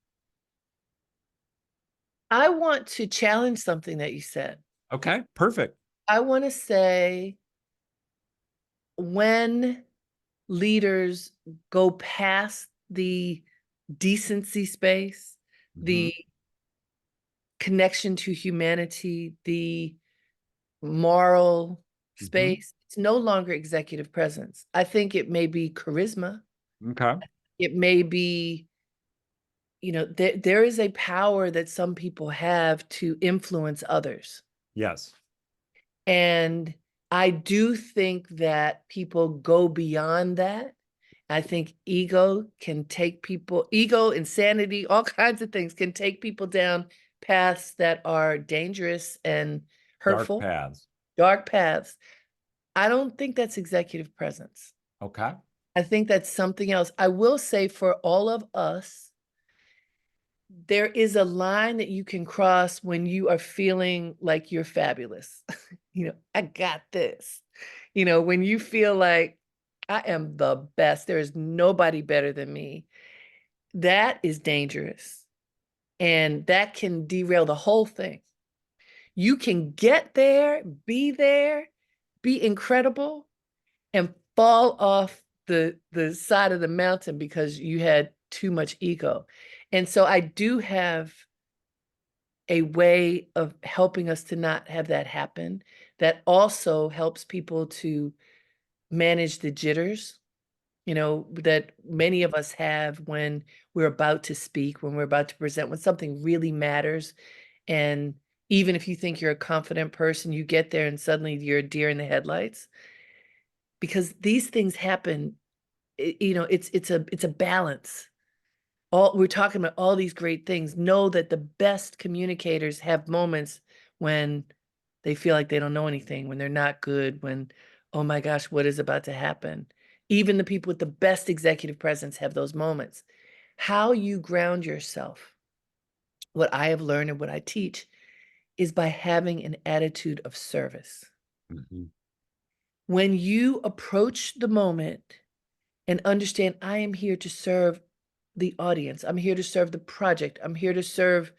I want to challenge something that you said. Okay, perfect. I want to say when leaders go past the decency space, the connection to humanity, the moral space, it's no longer executive presence. I think it may be charisma. Okay. It may be, there is a power that some people have to influence others. Yes. And I do think that people go beyond that. I think ego, insanity, all kinds of things can take people down paths that are dangerous and hurtful. Dark paths. Dark paths. I don't think that's executive presence. Okay. I think that's something else. I will say for all of us, there is a line that you can cross when you are feeling like you're fabulous. I got this. When you feel like I am the best, there is nobody better than me. That is dangerous. And that can derail the whole thing. You can get there, be incredible, and fall off the side of the mountain because you had too much ego. And so I do have a way of helping us to not have that happen that also helps people to manage the jitters, that many of us have when we're about to speak, when we're about to present, when something really matters. And even if you think you're a confident person, you get there and suddenly you're a deer in the headlights. Because these things happen, it's a balance. We're talking about all these great things. Know that the best communicators have moments when they feel like they don't know anything, when they're not good, when, oh my gosh, what is about to happen? Even the people with the best executive presence have those moments. How you ground yourself, what I have learned and what I teach, is by having an attitude of service. When you approach the moment and understand, I am here to serve the audience, I'm here to serve the project, I'm here to serve,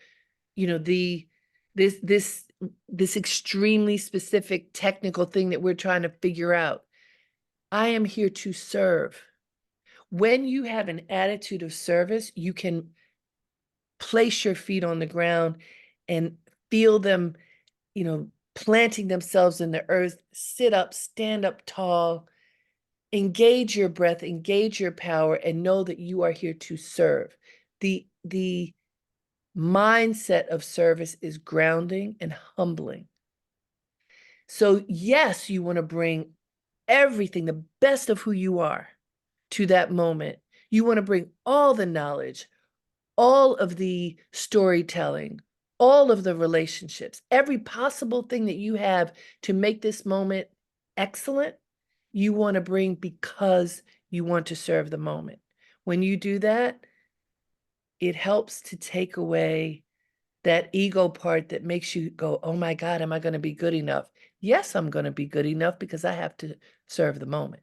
this extremely specific technical thing that we're trying to figure out. I am here to serve. When you have an attitude of service, you can place your feet on the ground and feel them, planting themselves in the earth. Sit up, stand up tall, engage your breath, engage your power, and know that you are here to serve. The mindset of service is grounding and humbling. So yes, you want to bring everything, the best of who you are to that moment. You want to bring all the knowledge, all of the storytelling, all of the relationships, every possible thing that you have to make this moment excellent, you want to bring because you want to serve the moment. When you do that, it helps to take away that ego part that makes you go, oh my God, am I going to be good enough? Yes, I'm going to be good enough because I have to serve the moment.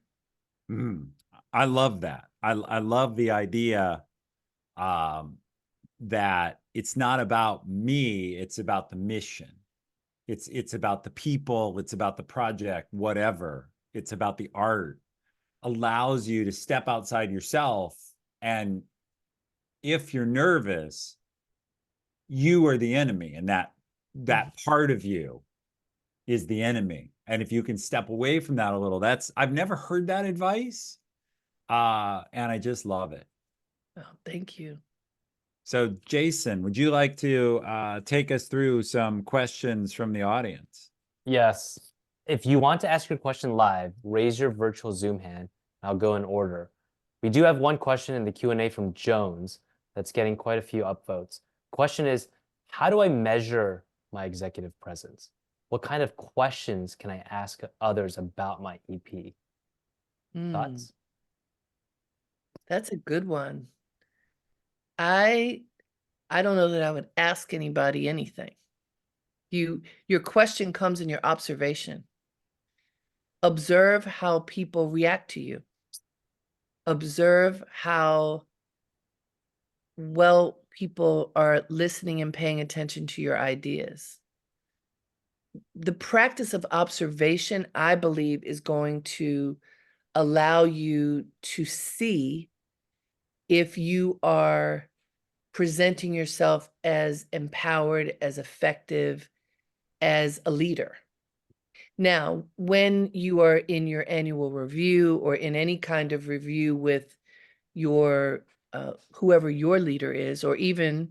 I love that. I love the idea that it's not about me, it's about the mission. It's about the people, it's about the project, whatever. It's about the art. Allows you to step outside yourself, and if you're nervous, you are the enemy, and that part of you is the enemy. And if you can step away from that a little, I've never heard that advice. And I just love it. Oh, thank you. So Jason, would you like to take us through some questions from the audience? Yes. If you want to ask your question live, raise your virtual Zoom hand. I'll go in order. We do have one question in the Q&A from Jones that's getting quite a few upvotes. Question is, how do I measure my executive presence? What kind of questions can I ask others about my EP? Thoughts? That's a good one. I don't know that I would ask anybody anything. Your question comes in your observation. Observe how people react to you. Observe how well people are listening and paying attention to your ideas. The practice of observation, I believe, is going to allow you to see if you are presenting yourself as empowered, as effective, as a leader. Now, when you are in your annual review or in any kind of review with your whoever your leader is, or even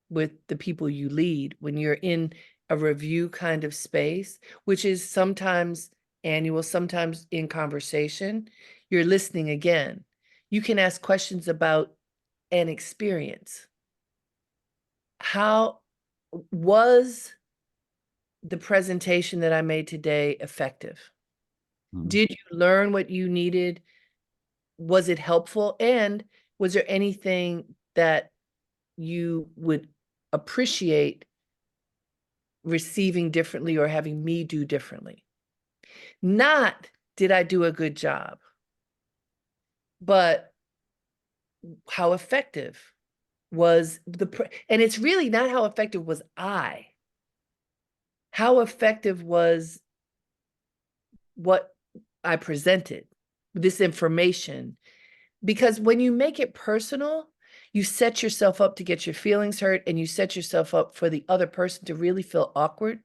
with the people you lead, when you're in a review kind of space, which is sometimes annual, sometimes in conversation, you're listening again. You can ask questions about an experience. How was the presentation that I made today effective? Did you learn what you needed? Was it helpful? And was there anything that you would appreciate receiving differently or having me do differently? Not, did I do a good job? But how effective was and it's really not how effective was I. How effective was what I presented, this information? Because when you make it personal, you set yourself up to get your feelings hurt, and you set yourself up for the other person to really feel awkward.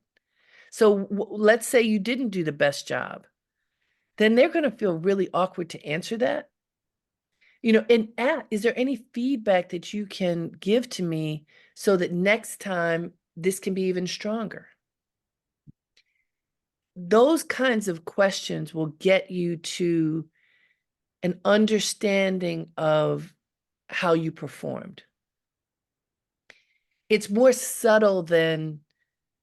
So let's say you didn't do the best job. Then they're going to feel really awkward to answer that. And is there any feedback that you can give to me so that next time this can be even stronger? Those kinds of questions will get you to an understanding of how you performed. It's more subtle than,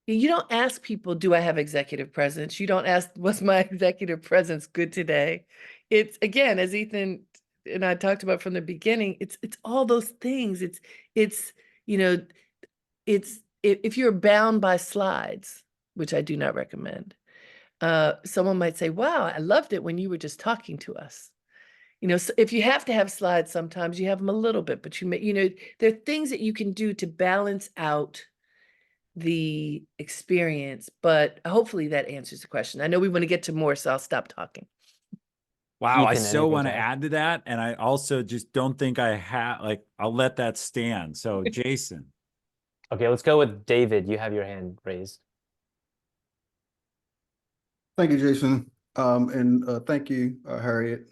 you don't ask people, do I have executive presence? You don't ask, was my executive presence good today? It's, again, as Ethan and I talked about from the beginning, it's all those things. It's if you're bound by slides, which I do not recommend, someone might say, wow, I loved it when you were just talking to us. So if you have to have slides, sometimes you have them a little bit, but there are things that you can do to balance out the experience, but hopefully that answers the question. I know we want to get to more, so I'll stop talking. Wow, I Ethan, so anything want to to add? add to that. And I also just don't think I have, like, I'll let that stand. So, Jason. Okay, let's go with David. You have your hand raised. Thank you, Jason. And thank you, Harriet.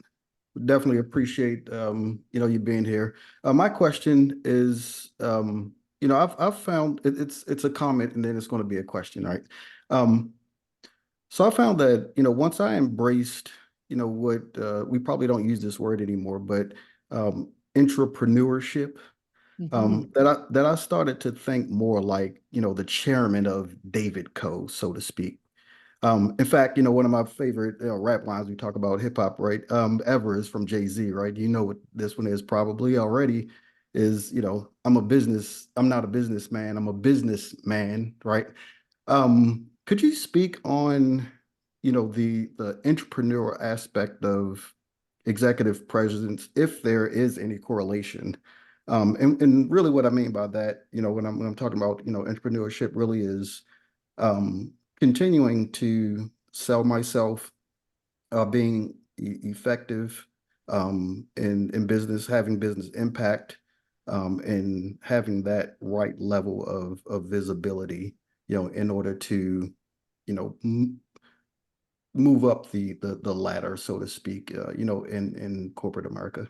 Definitely appreciate you being here. My question is, I've found it's a comment and then it's going to be a question, right? Um, so I found that, once I embraced, what we probably don't use this word anymore, but entrepreneurship, Mhm. that I started to think more like, the chairman of David Co., so to speak. In fact, one of my favorite rap lines we talk about hip hop, right? Ever is from Jay-Z, right? You know what this one is probably already is, I'm not a businessman, I'm a businessman, right? Could you speak on, the entrepreneurial aspect of executive presence, if there is any correlation? And really what I mean by that, when I'm talking about, entrepreneurship really is continuing to sell myself, being effective in business, having business impact, and having that right level of visibility, in order to, move up the ladder, so to speak, in corporate America.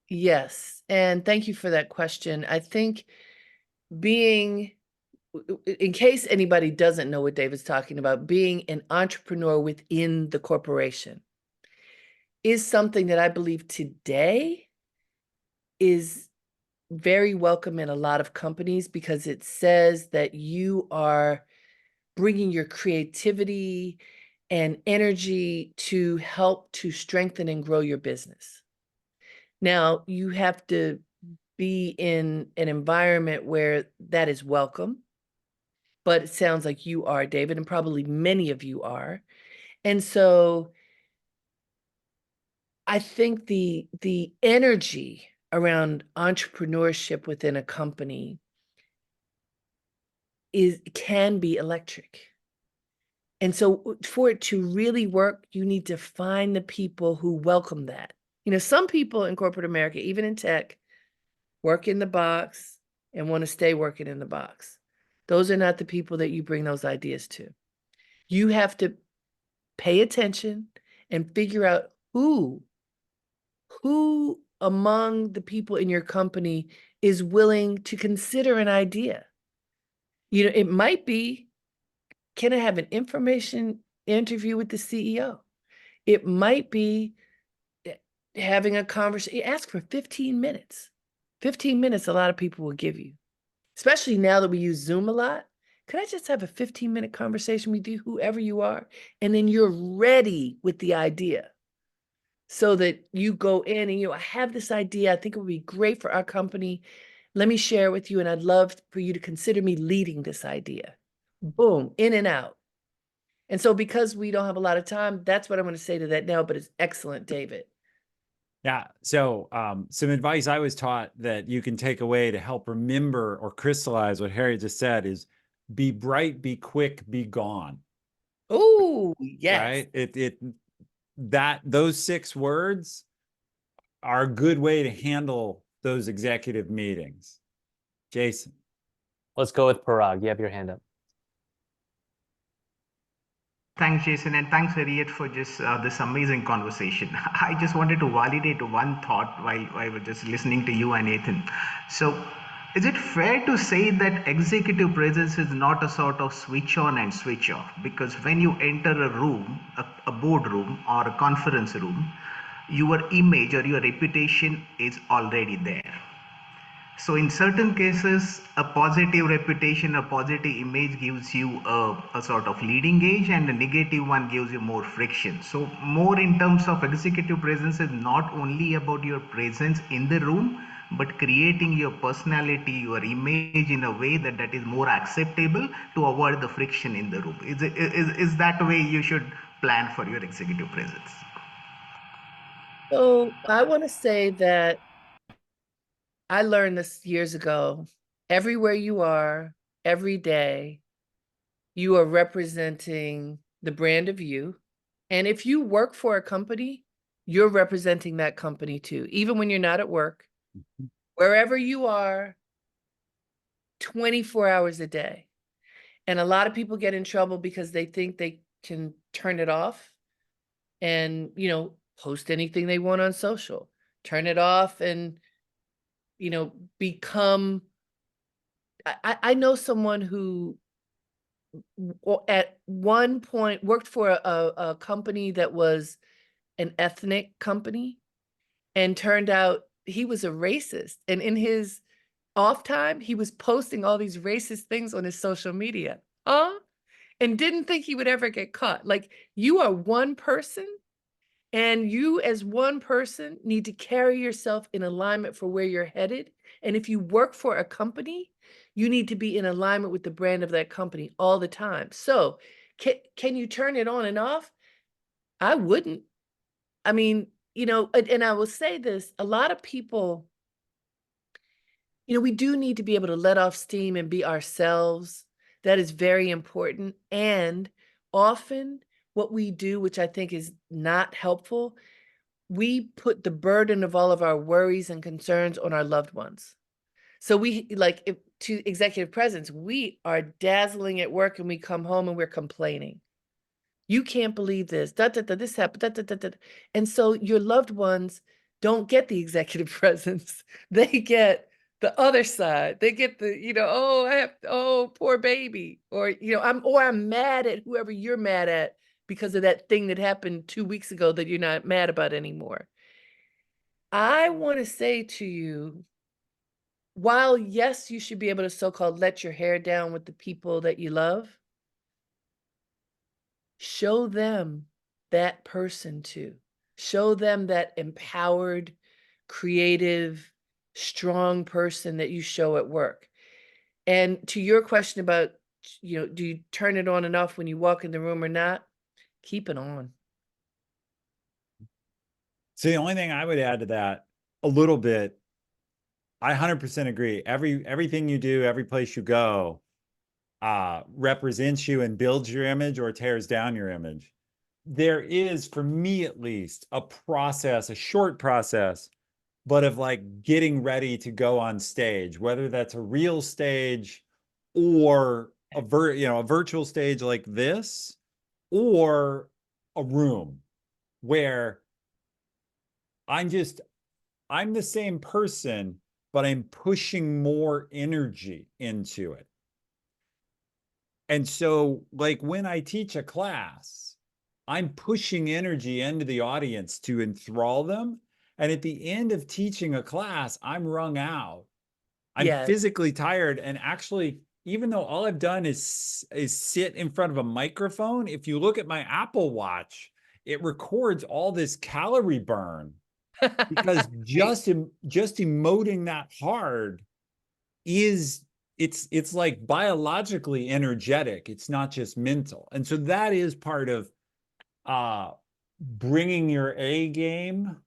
Yes, and thank you for that question. I think being, in case anybody doesn't know what David's talking about, being an entrepreneur within the corporation is something that I believe today is very welcome in a lot of companies because it says that you are bringing your creativity and energy to help to strengthen and grow your business. Now, you have to be in an environment where that is welcome, but it sounds like you are, David, and probably many of you are. And so I think the energy around entrepreneurship within a company can be electric. And so for it to really work, you need to find the people who welcome that. Some people in corporate America, even in tech, work in the box and want to stay working in the box. Those are not the people that you bring those ideas to. You have to pay attention and figure out who among the people in your company is willing to consider an idea. It might be, can I have an information interview with the CEO? It might be having a conversation. Ask for 15 minutes. 15 minutes, a lot of people will give you, especially now that we use Zoom a lot. Could I just have a 15-minute conversation with you, whoever you are? And then you're ready with the idea so that you go in and I have this idea. I think it would be great for our company. Let me share it with you. And I'd love for you to consider me leading this idea. Boom, in and out. And so because we don't have a lot of time, that's what I'm going to say to that now, but it's excellent, David. Yeah. So some advice I was taught that you can take away to help remember or crystallize what Harry just said is be bright, be quick, be gone. Oh, yes. Right? Those 6 words are a good way to handle those executive meetings. Jason. Let's go with Parag. You have your hand up. Thanks, Jason, and thanks, Harriette, for just this amazing conversation. I just wanted to validate one thought while I was just listening to you and Nathan. So, is it fair to say that executive presence is not a sort of switch on and switch off? Because when you enter a room, a boardroom or a conference room, your image or your reputation is already there. So in certain cases, a positive reputation, a positive image gives you a sort of leading edge, and a negative one gives you more friction. So more in terms of executive presence is not only about your presence in the room, but creating your personality, your image in a way that is more acceptable to avoid the friction in the room. Is that the way you should plan for your executive presence? So I want to say that I learned this years ago. Everywhere you are, every day, you are representing the brand of you. And if you work for a company, you're representing that company too, even when you're not at work, wherever you are, 24 hours a day. And a lot of people get in trouble because they think they can turn it off and, you know, post anything they want on social, turn it off and, you know, become, I know someone who at one point worked for a company that was an ethnic company, and turned out he was a racist. And in his off time, he was posting all these racist things on his social media. And didn't think he would ever get caught. Like, you are one person, and you as one person need to carry yourself in alignment for where you're headed. And if you work for a company, you need to be in alignment with the brand of that company all the time. So can you turn it on and off? I wouldn't. I mean, you know, and I will say this, a lot of people, you know, we do need to be able to let off steam and be ourselves. That is very important. And often what we do, which I think is not helpful, we put the burden of all of our worries and concerns on our loved ones. So we, like, if, to executive presence, we are dazzling at work and we come home and we're complaining. You can't believe this, this happened, And so your loved ones don't get the executive presence. They get the other side. They get the, you know, oh, poor baby. Or, you know, I'm mad at whoever you're mad at because of that thing that happened 2 weeks ago that you're not mad about anymore. I want to say to you, while yes, you should be able to so-called let your hair down with the people that you love, show them that person too. Show them that empowered, creative, strong person that you show at work. And to your question about, you know, do you turn it on and off when you walk in the room or not? Keep it on. So the only thing I would add to that a little bit, I 100% agree. Everything you do, every place you go, represents you and builds your image or tears down your image. There is, for me at least, a process, a short process, but of like getting ready to go on stage, whether that's a real stage or a virtual stage like this, or a room where I'm the same person, but I'm pushing more energy into it. And so, like, when I teach a class, I'm pushing energy into the audience to enthrall them. And at the end of teaching a class, I'm wrung out. I'm Yes. physically tired. And actually, even though all I've done is sit in front of a microphone, if you look at my Apple Watch, it records all this calorie burn because just emoting that hard it's like biologically energetic. It's not just mental. And so that is part of bringing your A game.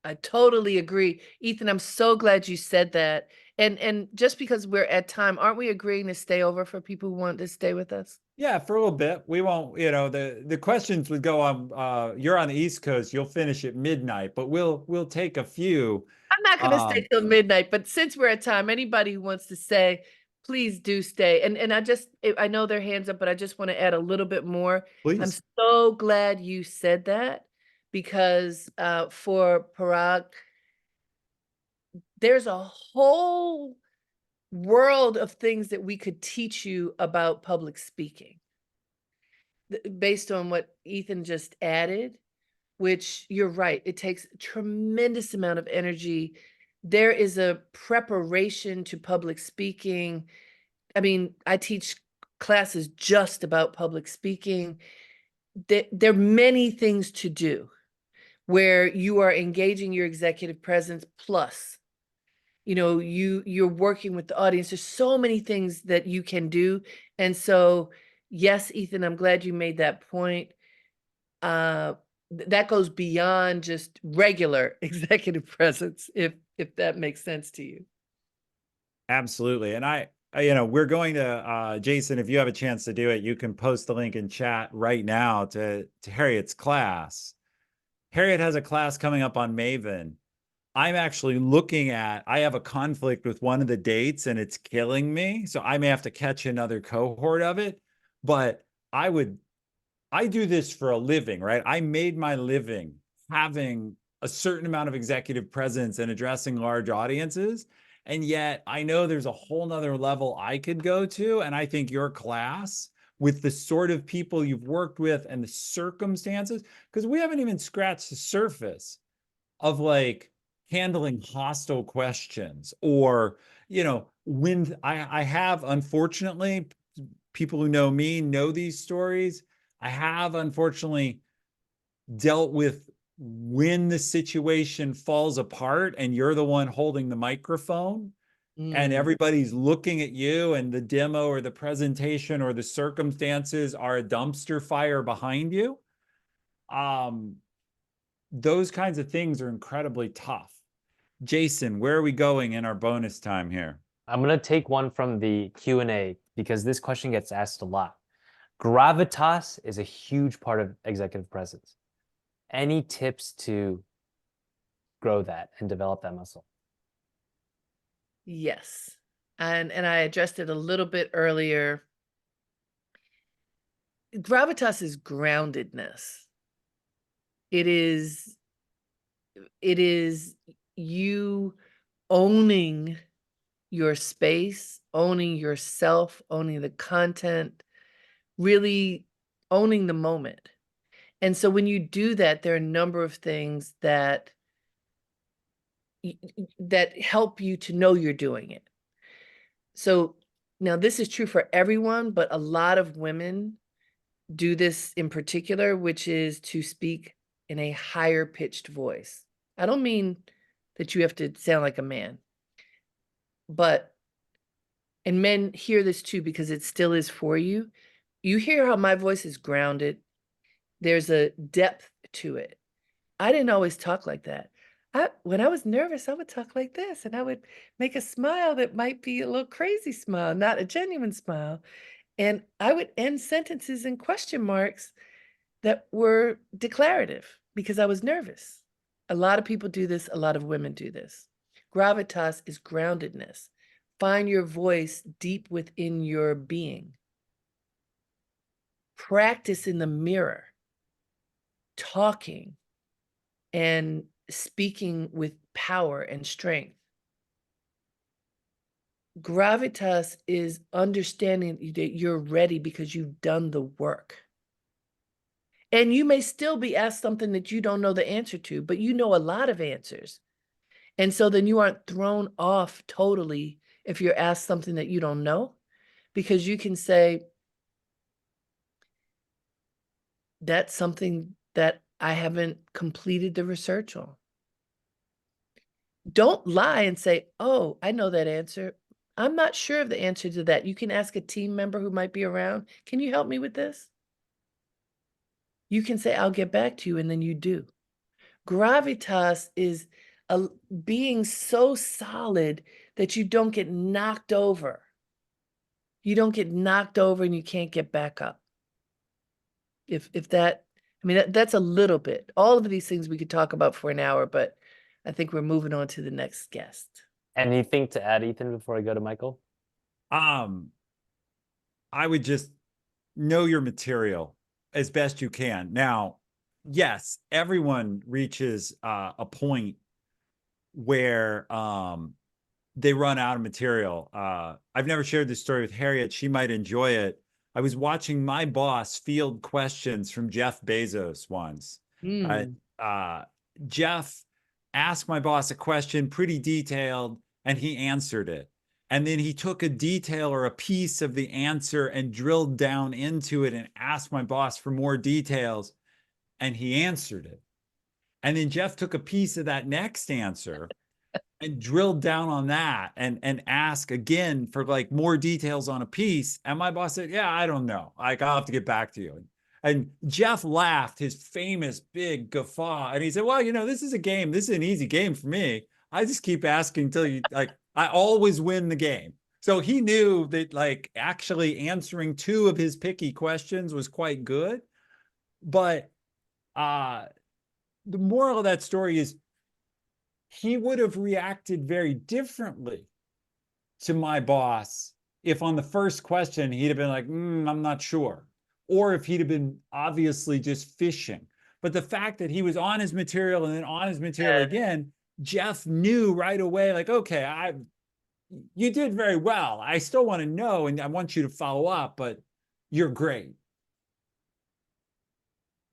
I totally agree. Ethan, I'm so glad you said that. And just because we're at time, aren't we agreeing to stay over for people who want to stay with us? Yeah, for a little bit. We won't, you know, the questions would go on. You're on the East Coast, you'll finish at midnight, but we'll take a few. I'm not going to stay till midnight, but since we're at time, anybody who wants to stay, please do stay. And I know their hands up, but I just want to add a little bit more. Please. I'm so glad you said that, because for Parag, there's a whole world of things that we could teach you about public speaking based on what Ethan just added, which you're right, it takes a tremendous amount of energy. There is a preparation to public speaking. I mean, I teach classes just about public speaking. There are many things to do where you are engaging your executive presence, plus, you know, you're working with the audience. There's so many things that you can do. And so, yes, Ethan, I'm glad you made that point. That goes beyond just regular executive presence, if that makes sense to you. Absolutely. And we're going to, Jason, if you have a chance to do it, you can post the link in chat right now to Harriet's class. Harriette has a class coming up on Maven. I'm actually looking at, I have a conflict with one of the dates and it's killing me. So I may have to catch another cohort of it, but I do this for a living, right? I made my living having a certain amount of executive presence and addressing large audiences. And yet I know there's a whole nother level I could go to. And I think your class, with the sort of people you've worked with and the circumstances, because we haven't even scratched the surface of like handling hostile questions, or, when I have, unfortunately, people who know me know these stories. I have unfortunately dealt with when the situation falls apart and you're the one holding the microphone and everybody's looking at you, and the demo or the presentation or the circumstances are a dumpster fire behind you. Those kinds of things are incredibly tough. Jason, where are we going in our bonus time here? I'm going to take one from the Q&A because this question gets asked a lot. Gravitas is a huge part of executive presence. Any tips to grow that and develop that muscle? Yes. And I addressed it a little bit earlier. Gravitas is groundedness. It is you owning your space, owning yourself, owning the content, really owning the moment. And so when you do that, there are a number of things that help you to know you're doing it. So now this is true for everyone, but a lot of women do this in particular, which is to speak in a higher pitched voice. I don't mean that you have to sound like a man, and men hear this too, because it still is for you. You hear how my voice is grounded. There's a depth to it. I didn't always talk like that. When I was nervous, I would talk like this, and I would make a smile that might be a little crazy smile, not a genuine smile. And I would end sentences in question marks that were declarative because I was nervous. A lot of people do this. A lot of women do this. Gravitas is groundedness. Find your voice deep within your being. Practice in the mirror, talking and speaking with power and strength. Gravitas is understanding that you're ready because you've done the work. And you may still be asked something that you don't know the answer to, but you know a lot of answers. And so then you aren't thrown off totally if you're asked something that you don't know, because you can say, that's something that I haven't completed the research on. Don't lie and say, oh, I know that answer. I'm not sure of the answer to that. You can ask a team member who might be around. Can you help me with this? You can say, I'll get back to you, and then you do. Gravitas is being so solid that you don't get knocked over. You don't get knocked over and you can't get back up. That's a little bit. All of these things we could talk about for an hour, but I think we're moving on to the next guest. Anything to add, Ethan, before I go to Michael? I would just know your material as best you can. Now, yes, everyone reaches a point where they run out of material. I've never shared this story with Harriette. She might enjoy it. I was watching my boss field questions from Jeff Bezos once. Jeff asked my boss a question, pretty detailed, and he answered it. And then he took a detail or a piece of the answer and drilled down into it and asked my boss for more details, and he answered it. And then Jeff took a piece of that next answer and drilled down on that and asked again for like more details on a piece. And my boss said, yeah, I don't know. Like, I'll have to get back to you. And Jeff laughed, his famous big guffaw. And he said, well, this is a game. This is an easy game for me. I just keep asking until you, like, I always win the game. So he knew that like actually answering 2 of his picky questions was quite good. But the moral of that story is he would have reacted very differently to my boss if on the first question he'd have been like, I'm not sure. Or if he'd have been obviously just fishing. But the fact that he was on his material and then on his material again, Jeff knew right away, like, okay, you did very well. I still want to know, and I want you to follow up, but you're great.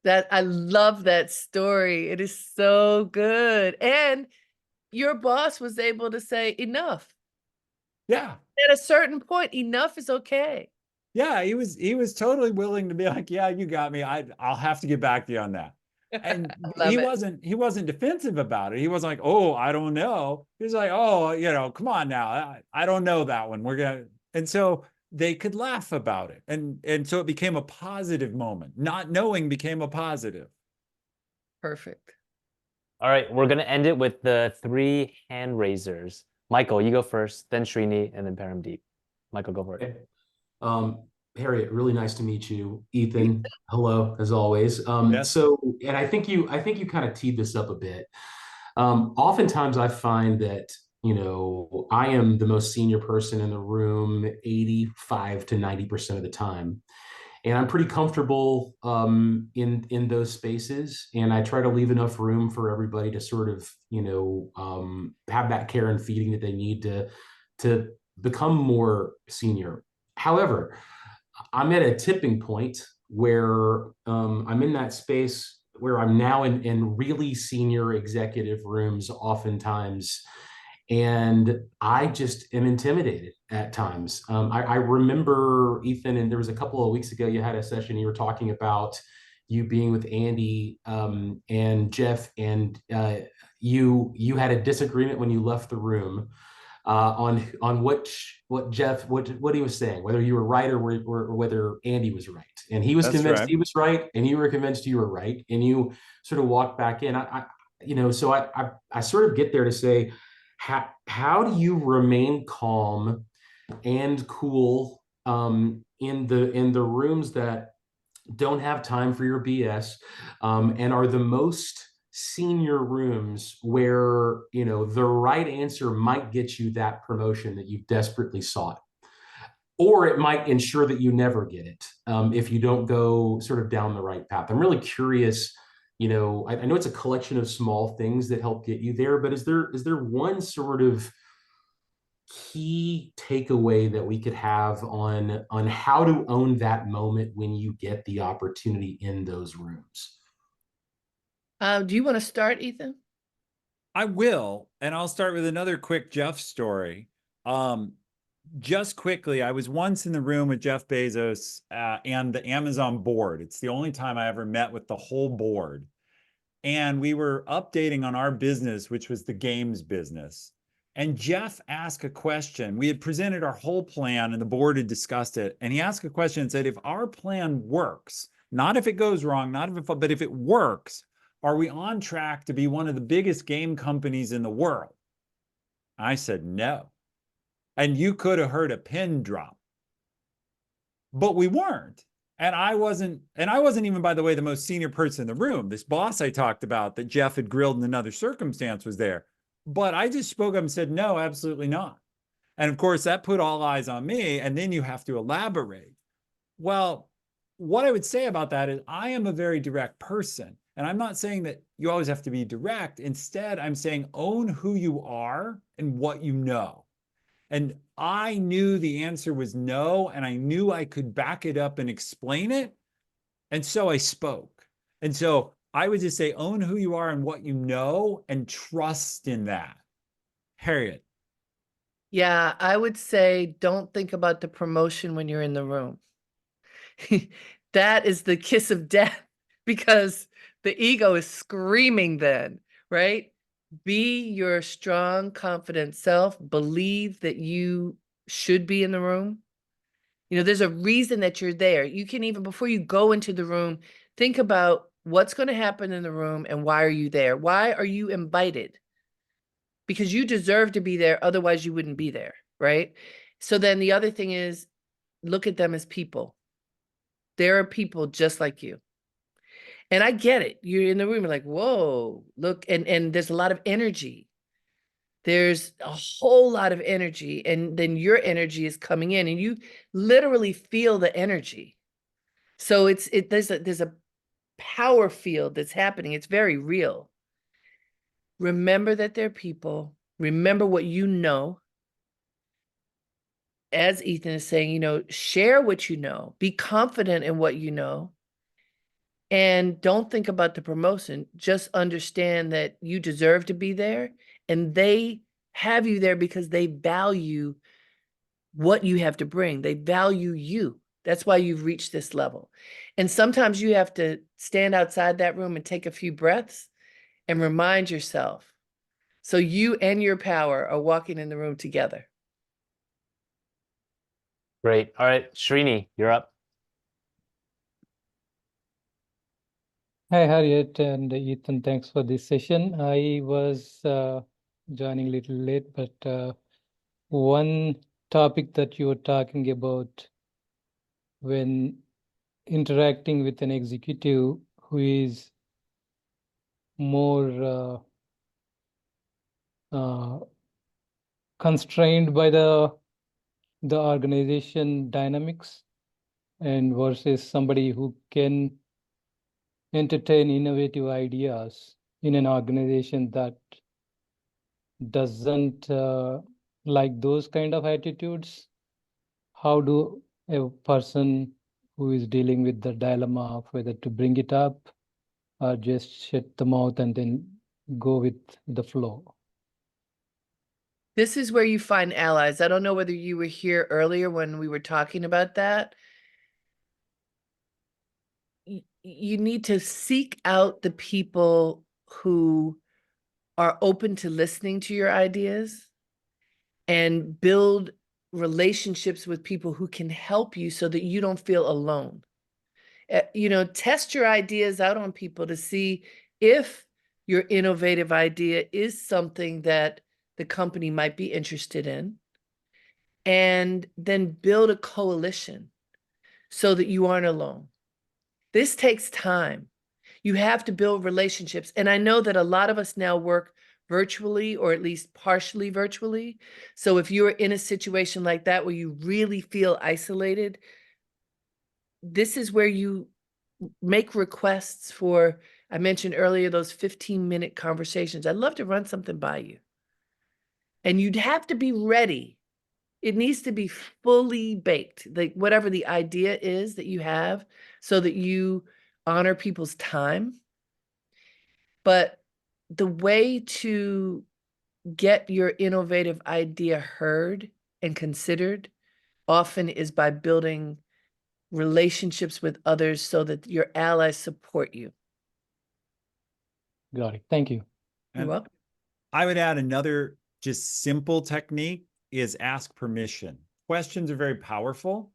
That I love that story. It is so good. And your boss was able to say enough. Yeah. At a certain point, enough is okay. Yeah, he was totally willing to be like, yeah, you got me. I'll have to get back to you on that. And he wasn't defensive about it. He wasn't like, oh, I don't know. He was like, oh, come on now. I don't know that one. And so they could laugh about it. And so it became a positive moment. Not knowing became a positive. Perfect. All right, we're gonna end it with the 3 hand raisers. Michael, you go first, then Srini, and then Paramdeep. Michael, go for it. Harriette, really nice to meet you. Ethan, hello, as always. Yes. So, and I think you kind of teed this up a bit. Oftentimes I find that, I am the most senior person in the room 85 to 90% of the time. And I'm pretty comfortable in those spaces. And I try to leave enough room for everybody to sort of, have that care and feeding that they need to become more senior. However, I'm at a tipping point where I'm in that space where I'm now in really senior executive rooms oftentimes, and I just am intimidated at times. I remember, Ethan, and there was a couple of weeks ago, you had a session, you were talking about you being with Andy and Jeff, and you had a disagreement when you left the room on what he was saying, whether you were right or whether Andy was right. And he was convinced he was right, and you were convinced you were right, and you sort of walked back in. So I sort of get there to say, how do you remain calm and cool in the rooms that don't have time for your BS and are the most senior rooms where the right answer might get you that promotion that you've desperately sought, or it might ensure that you never get it if you don't go sort of down the right path. I'm really curious. I know it's a collection of small things that help get you there, but is there one sort of key takeaway that we could have on how to own that moment when you get the opportunity in those rooms? Do you want to start, Ethan? I will, and I'll start with another quick Jeff story. Just quickly, I was once in the room with Jeff Bezos and the Amazon board. It's the only time I ever met with the whole board. And we were updating on our business, which was the games business. And Jeff asked a question. We had presented our whole plan and the board had discussed it. And he asked a question and said, if our plan works, not if it goes wrong, but if it works, are we on track to be one of the biggest game companies in the world? I said, no. And you could have heard a pin drop, but we weren't. And I wasn't even, by the way, the most senior person in the room. This boss I talked about that Jeff had grilled in another circumstance was there. But I just spoke up and said, no, absolutely not. And of course, that put all eyes on me. And then you have to elaborate. Well, what I would say about that is I am a very direct person. And I'm not saying that you always have to be direct. Instead, I'm saying own who you are and what you know. And I knew the answer was no, and I knew I could back it up and explain it. And so I spoke. And so I would just say, own who you are and what you know, and trust in that. Harriette. Yeah, I would say don't think about the promotion when you're in the room. That is the kiss of death, because the ego is screaming then, right? Be your strong, confident self. Believe that you should be in the room. There's a reason that you're there. You can even, before you go into the room, think about what's going to happen in the room and why are you there? Why are you invited? Because you deserve to be there. Otherwise, you wouldn't be there, right? So then the other thing is, look at them as people. There are people just like you. And I get it. You're in the room, you're like, whoa, look, and there's a lot of energy. There's a whole lot of energy, and then your energy is coming in, and you literally feel the energy. So there's a power field that's happening. It's very real. Remember that they're people. Remember what you know. As Ethan is saying, you know, share what you know. Be confident in what you know. And don't think about the promotion. Just understand that you deserve to be there, and they have you there because they value what you have to bring. They value you. That's why you've reached this level. And sometimes you have to stand outside that room and take a few breaths and remind yourself. So you and your power are walking in the room together. Great. All right, Srini, you're up. Hi, Harriette and Ethan. Thanks for this session. I was joining a little late, but one topic that you were talking about when interacting with an executive who is more constrained by the organization dynamics, and versus somebody who can entertain innovative ideas in an organization that doesn't like those kind of attitudes. How do a person who is dealing with the dilemma of whether to bring it up or just shut the mouth and then go with the flow? This is where you find allies. I don't know whether you were here earlier when we were talking about that. You need to seek out the people who are open to listening to your ideas and build relationships with people who can help you so that you don't feel alone. You know, test your ideas out on people to see if your innovative idea is something that the company might be interested in, and then build a coalition so that you aren't alone. This takes time. You have to build relationships. And I know that a lot of us now work virtually, or at least partially virtually. So if you're in a situation like that where you really feel isolated, this is where you make requests for, I mentioned earlier, those 15-minute conversations. I'd love to run something by you. And you'd have to be ready. It needs to be fully baked, like whatever the idea is that you have, so that you honor people's time. But the way to get your innovative idea heard and considered often is by building relationships with others so that your allies support you. Got it. Thank you. You're welcome. I would add another just simple technique is ask permission. Questions are very powerful,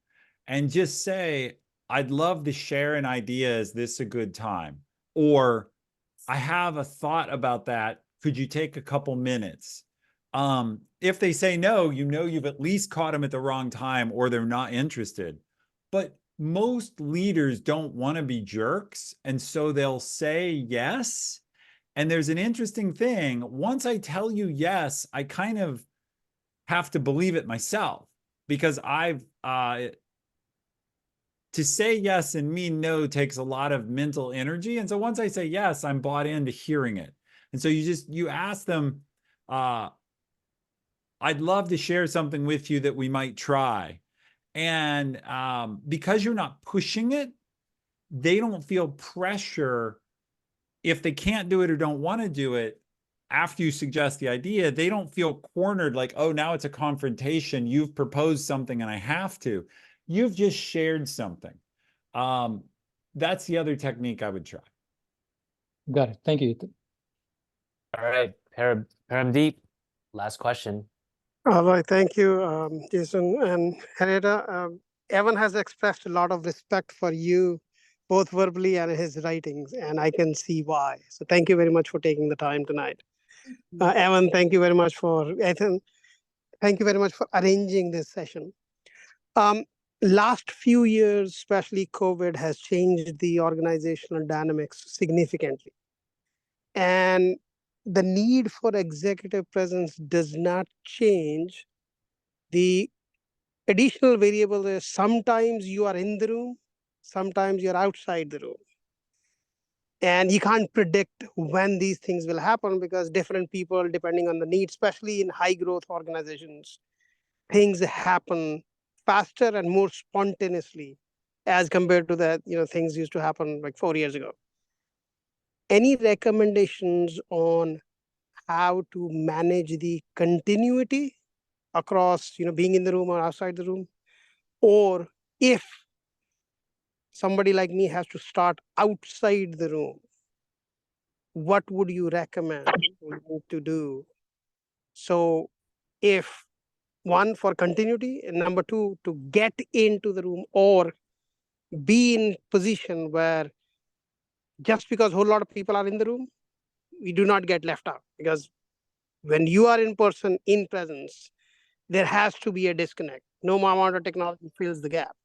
and just say, I'd love to share an idea. Is this a good time? Or I have a thought about that. Could you take a couple minutes? If they say no, you know you've at least caught them at the wrong time, or they're not interested. But most leaders don't want to be jerks, and so they'll say yes. And there's an interesting thing. Once I tell you yes, I kind of have to believe it myself, because I've to say yes and mean no takes a lot of mental energy. And so once I say yes, I'm bought into hearing it. And so you ask them, I'd love to share something with you that we might try. And because you're not pushing it, they don't feel pressure. If they can't do it or don't want to do it after you suggest the idea, they don't feel cornered like, oh, now it's a confrontation. You've proposed something and I have to. You've just shared something. That's the other technique I would try. Got it. Thank you, Ethan. All right, Paramdeep, last question. All right, thank you, Jason and Harriette. Evan has expressed a lot of respect for you, both verbally and in his writings, and I can see why. So thank you very much for taking the time tonight. Evan, thank you very much for Ethan. Thank you very much for arranging this session. Last few years, especially COVID, has changed the organizational dynamics significantly. And the need for executive presence does not change. The additional variable is sometimes you are in the room, sometimes you're outside the room. And you can't predict when these things will happen because different people, depending on the need, especially in high growth organizations, things happen faster and more spontaneously as compared to that, things used to happen like 4 years ago. Any recommendations on how to manage the continuity across, being in the room or outside the room? Or if somebody like me has to start outside the room, what would you recommend we need to do? So if one, for continuity, and number two, to get into the room or be in position where just because a whole lot of people are in the room, we do not get left out. Because when you are in person, in presence, there has to be a disconnect. No amount of technology fills the gap.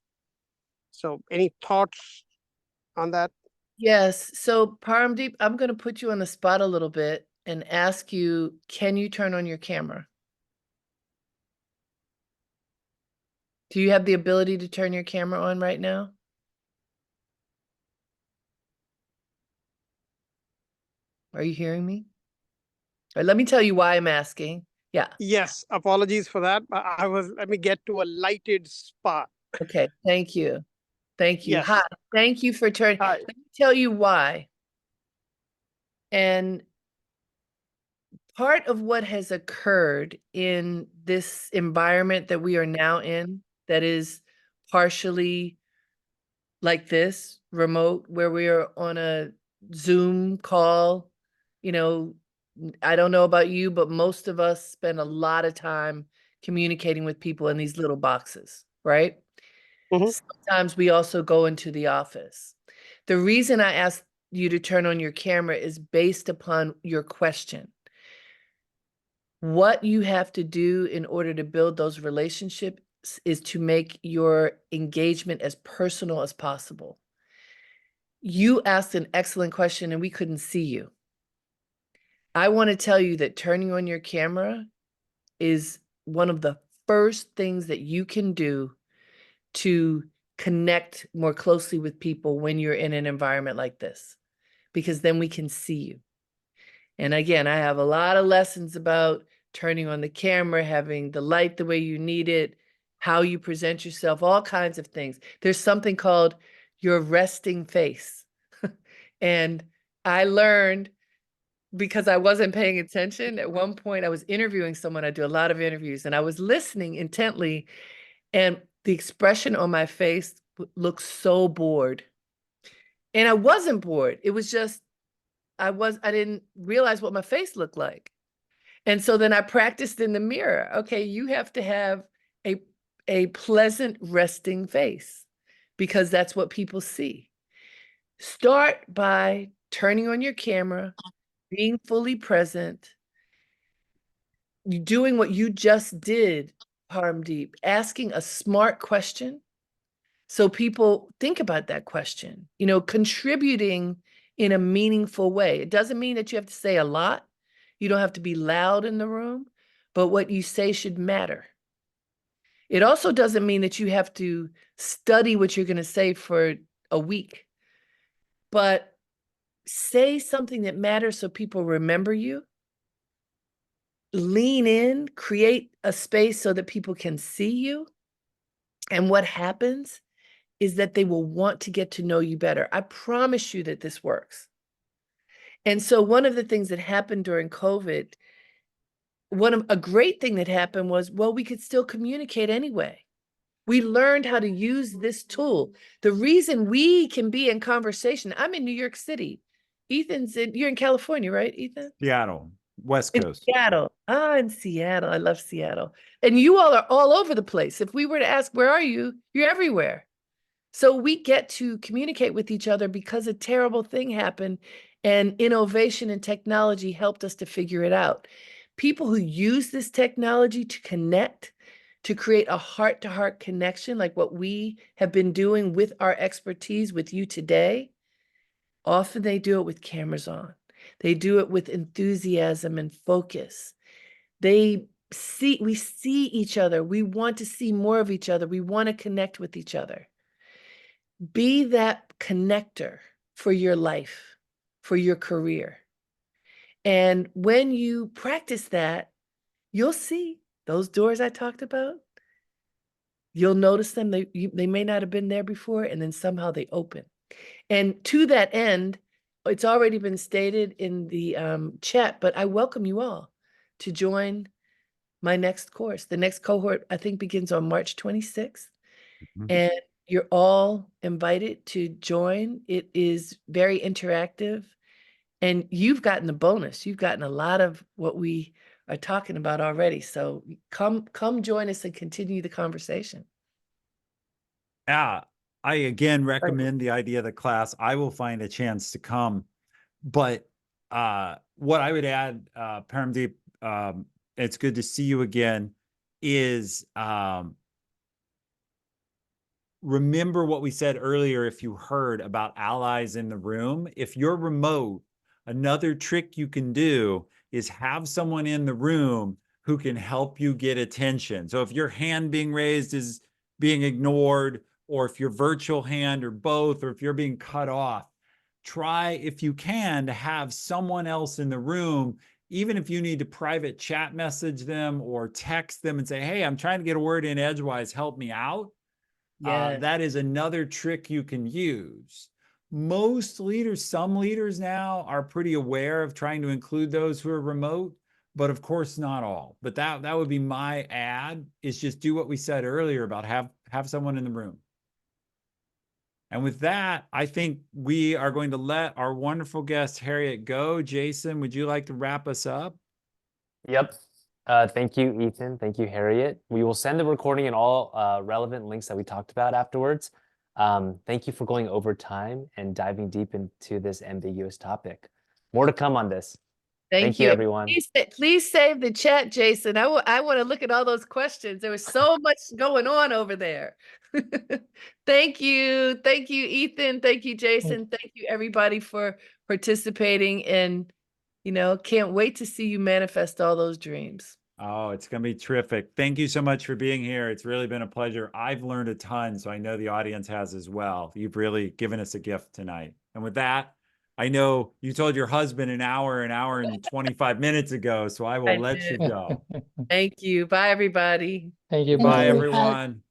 So any thoughts on that? Yes. So Paramdeep, I'm going to put you on the spot a little bit and ask you, can you turn on your camera? Do you have the ability to turn your camera on right now? Are you hearing me? All right, let me tell you why I'm asking. Yeah. Yes, apologies for that. Let me get to a lighted spot. Okay. Thank you. Thank you. Yes. Hi. Thank you for turning. Hi. Let me tell you why. And part of what has occurred in this environment that we are now in, that is partially like this, remote, where we are on a Zoom call, I don't know about you, but most of us spend a lot of time communicating with people in these little boxes, right? Mhm. Sometimes we also go into the office. The reason I asked you to turn on your camera is based upon your question. What you have to do in order to build those relationships is to make your engagement as personal as possible. You asked an excellent question and we couldn't see you. I want to tell you that turning on your camera is one of the first things that you can do to connect more closely with people when you're in an environment like this, because then we can see you. And again, I have a lot of lessons about turning on the camera, having the light the way you need it, how you present yourself, all kinds of things. There's something called your resting face. And I learned, because I wasn't paying attention, at one point I was interviewing someone. I do a lot of interviews, and I was listening intently, and the expression on my face looked so bored. And I wasn't bored. It was just, I didn't realize what my face looked like. And so then I practiced in the mirror. Okay, you have to have a pleasant resting face, because that's what people see. Start by turning on your camera, being fully present, doing what you just did, Paramdeep, asking a smart question. So people think about that question, contributing in a meaningful way. It doesn't mean that you have to say a lot. You don't have to be loud in the room, but what you say should matter. It also doesn't mean that you have to study what you're going to say for a week, but say something that matters so people remember you. Lean in, create a space so that people can see you. And what happens is that they will want to get to know you better. I promise you that this works. And so one of the things that happened during COVID, a great thing that happened was, well, we could still communicate anyway. We learned how to use this tool. The reason we can be in conversation, I'm in New York City. You're in California, right, Ethan? Seattle, West In Coast. Seattle. In Seattle. I love Seattle. And you all are all over the place. If we were to ask, where are you? You're everywhere. So we get to communicate with each other because a terrible thing happened, and innovation and technology helped us to figure it out. people who use this technology to connect, to create a heart-to-heart connection, like what we have been doing with our expertise with you today, often they do it with cameras on. They do it with enthusiasm and focus. We see each other. We want to see more of each other. We want to connect with each other. Be that connector for your life, for your career. And when you practice that, you'll see those doors I talked about. You'll notice them. They may not have been there before, and then somehow they open. And to that end, it's already been stated in the chat, but I welcome you all to join my next course. The next cohort, I think, begins on March 26th. And you're all invited to join. It is very interactive. And you've gotten the bonus. You've gotten a lot of what we are talking about already. So come join us and continue the conversation. Yeah, I again recommend the idea of the class. I will find a chance to come. But what I would add, Paramdeep, it's good to see you again, is remember what we said earlier, if you heard about allies in the room. If you're remote, another trick you can do is have someone in the room who can help you get attention. So if your hand being raised is being ignored, or if your virtual hand, or both, or if you're being cut off, try, if you can, to have someone else in the room, even if you need to private chat message them or text them and say, hey, I'm trying to get a word in edgewise, help me out. Yes. That is another trick you can use. Most leaders, some leaders now are pretty aware of trying to include those who are remote, but of course not all. But that would be my ad, is just do what we said earlier about have someone in the room. And with that, I think we are going to let our wonderful guest Harriette go. Jason, would you like to wrap us up? Yep. Thank you, Ethan. Thank you, Harriette. We will send the recording and all relevant links that we talked about afterwards. Thank you for going over time and diving deep into this ambiguous topic. More to come on this. Thank you, everyone. Please save the chat, Jason. I want to look at all those questions. There was so much going on over there. Thank you. Thank you, Ethan. Thank you, Jason. Thank you, everybody, for participating. And, can't wait to see you manifest all those dreams. Oh, it's going to be terrific. Thank you so much for being here. It's really been a pleasure. I've learned a ton, so I know the audience has as well. You've really given us a gift tonight. And with that, I know you told your husband an hour and 25 minutes ago, so I will let you go. Thank you. Bye, everybody. Thank you. Bye, everyone.